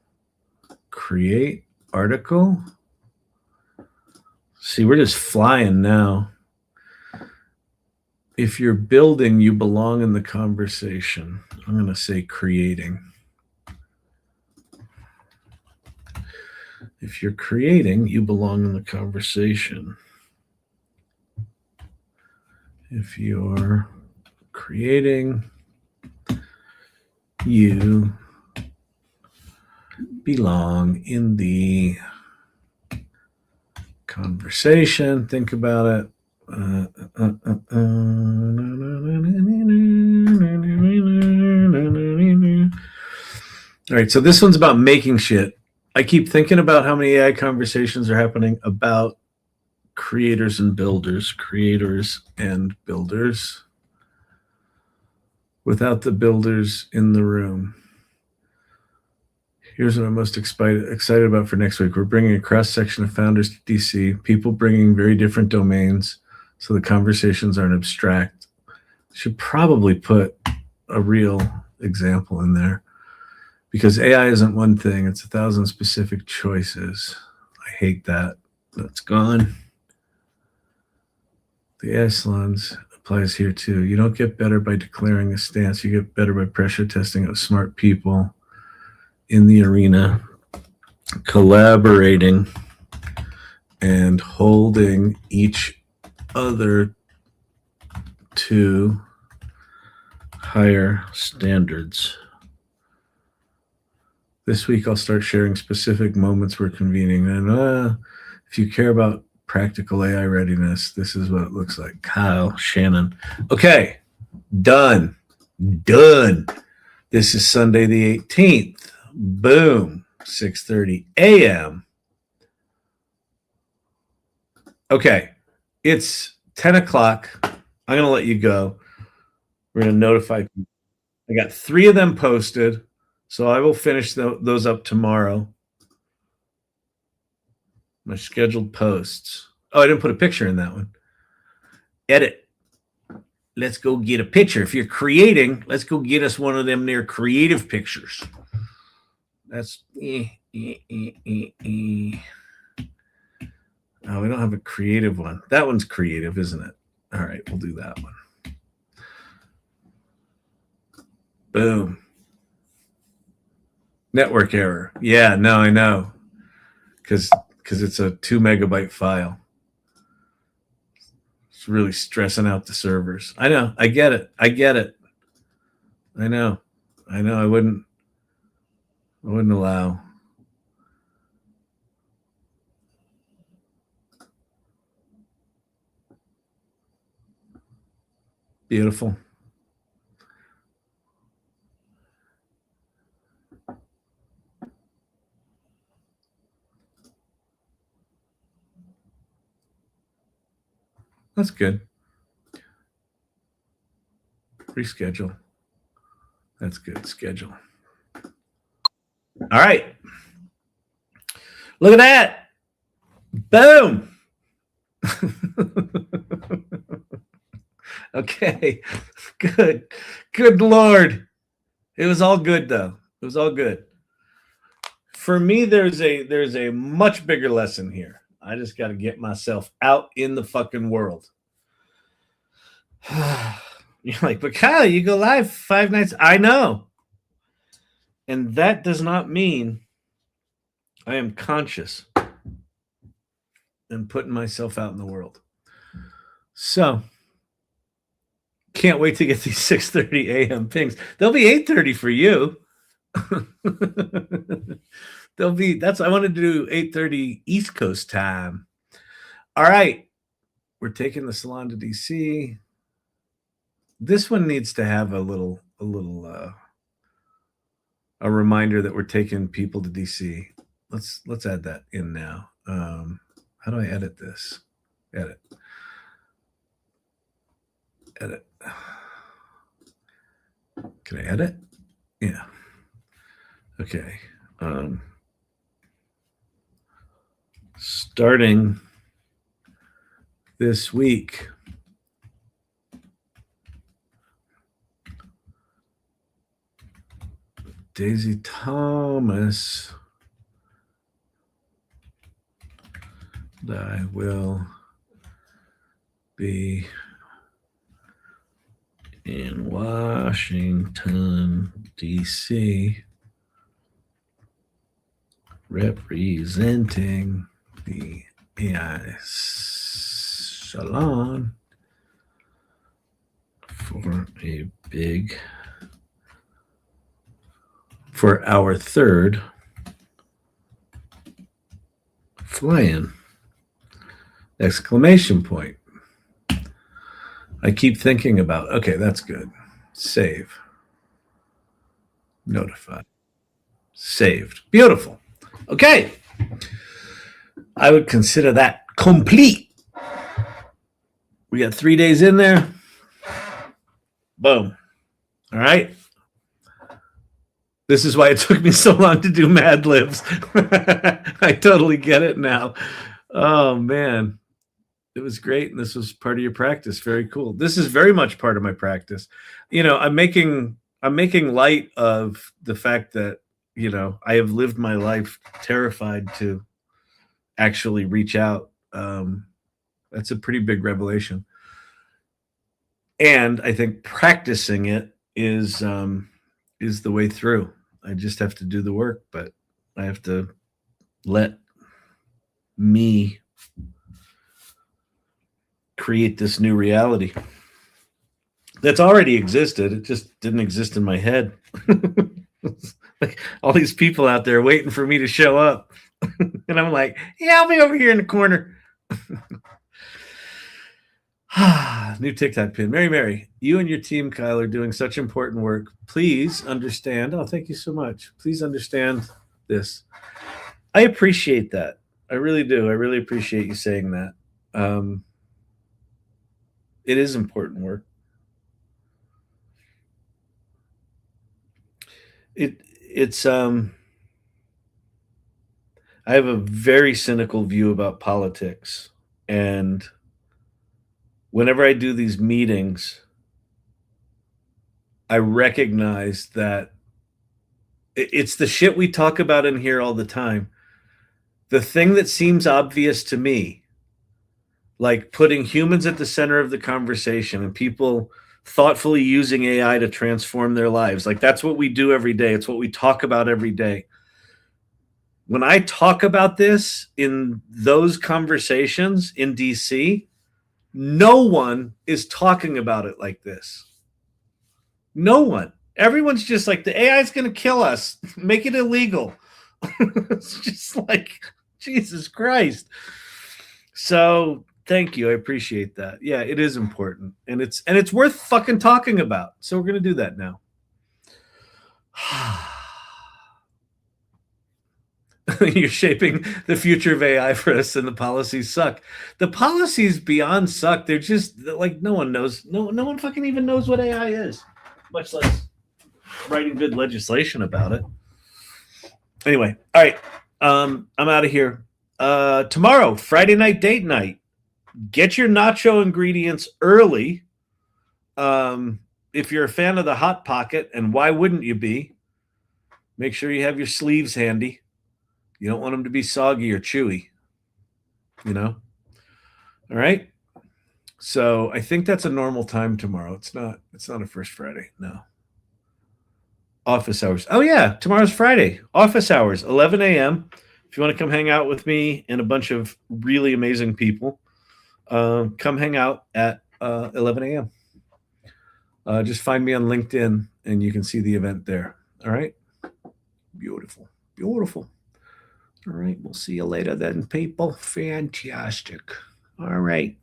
create article. See, we're just flying now. If you're building, you belong in the conversation. I'm going to say creating. If you're creating, you belong in the conversation. If you're creating, you belong in the conversation. Think about it. All right, so this one's about making shit. I keep thinking about how many AI conversations are happening about creators and builders, without the builders in the room. Here's what I'm most excited about for next week. We're bringing a cross-section of founders to DC, people bringing very different domains, so the conversations aren't abstract. Should probably put a real example in there, because AI isn't one thing. It's 1,000 specific choices. I hate that. That's gone. The AI Salons applies here too. You don't get better by declaring a stance. You get better by pressure testing out smart people in the arena, collaborating and holding each other to higher standards. This week, I'll start sharing specific moments we're convening. And if you care about practical AI readiness, this is what it looks like. Kyle, Shannon. Okay, done. Done. This is Sunday the 18th. Boom. 6:30 a.m. Okay. It's 10 o'clock. I'm going to let you go. We're going to notify people. I got 3 of them posted, so I will finish those up tomorrow. My scheduled posts. Oh, I didn't put a picture in that one. Edit. Let's go get a picture. If you're creating, let's go get us one of them there creative pictures. That's Oh, we don't have a creative one. That one's creative, isn't it? All right, we'll do that one. Boom. Network error. Yeah, no, I know. Because it's a 2 megabyte file. It's really stressing out the servers. I know. I get it. I know. I wouldn't allow. Beautiful. That's good. Reschedule. That's good. Schedule. All right. Look at that. Boom. Okay. Good. Good Lord. It was all good though. It was all good. For me, there's a much bigger lesson here. I just got to get myself out in the fucking world. You're like, but Kyle, you go live 5 nights. I know. And that does not mean I am conscious and putting myself out in the world. So can't wait to get these 6:30 a.m. pings. They'll be 8:30 for you. I wanted to do 8:30 East Coast time. All right. We're taking the salon to DC. This one needs to have a reminder that we're taking people to DC. Let's add that in now. How do I edit this? Edit. Can I edit? Yeah. Okay. Starting this week, Daisy Thomas, I will be in Washington, D.C., representing the AI Salon for our third fly-in! Exclamation point. I keep thinking about, okay, that's good. Save. Notify. Saved. Beautiful. Okay. I would consider that complete. We got 3 days in there. Boom. All right. This is why it took me so long to do Mad Libs. I totally get it now. Oh, man. It was great, and this was part of your practice. Very cool. This is very much part of my practice. I'm making light of the fact that, I have lived my life terrified to actually reach out. That's a pretty big revelation. And I think practicing it is the way through. I just have to do the work, but I have to let me create this new reality that's already existed. It just didn't exist in my head. Like all these people out there waiting for me to show up. And I'm like, yeah, I'll be over here in the corner. New TikTok pin. Mary, you and your team, Kyle, are doing such important work. Please understand. Oh, thank you so much. Please understand this. I appreciate that. I really do. I really appreciate you saying that. It is important work. It's I have a very cynical view about politics, and whenever I do these meetings, I recognize that it's the shit we talk about in here all the time. The thing that seems obvious to me, like putting humans at the center of the conversation and people thoughtfully using AI to transform their lives, like that's what we do every day. It's what we talk about every day. When I talk about this in those conversations in DC, no one is talking about it like this. No one. Everyone's just like, the AI is going to kill us. Make it illegal. It's just like, Jesus Christ. So thank you. I appreciate that. Yeah, it is important. And it's worth fucking talking about. So we're going to do that now. You're shaping the future of AI for us, and the policies suck. The policies beyond suck. They're just like, no one knows. No one fucking even knows what AI is, much less writing good legislation about it. Anyway, all right. I'm out of here. Tomorrow, Friday night date night. Get your nacho ingredients early. If you're a fan of the Hot Pocket, and why wouldn't you be? Make sure you have your sleeves handy. You don't want them to be soggy or chewy, you know? All right. So I think that's a normal time tomorrow. It's not a first Friday. No. Office hours. Oh yeah. Tomorrow's Friday. Office hours, 11 a.m. If you want to come hang out with me and a bunch of really amazing people, come hang out at 11 a.m. Just find me on LinkedIn and you can see the event there. All right. Beautiful. Beautiful. All right. We'll see you later then, people. Fantastic. All right.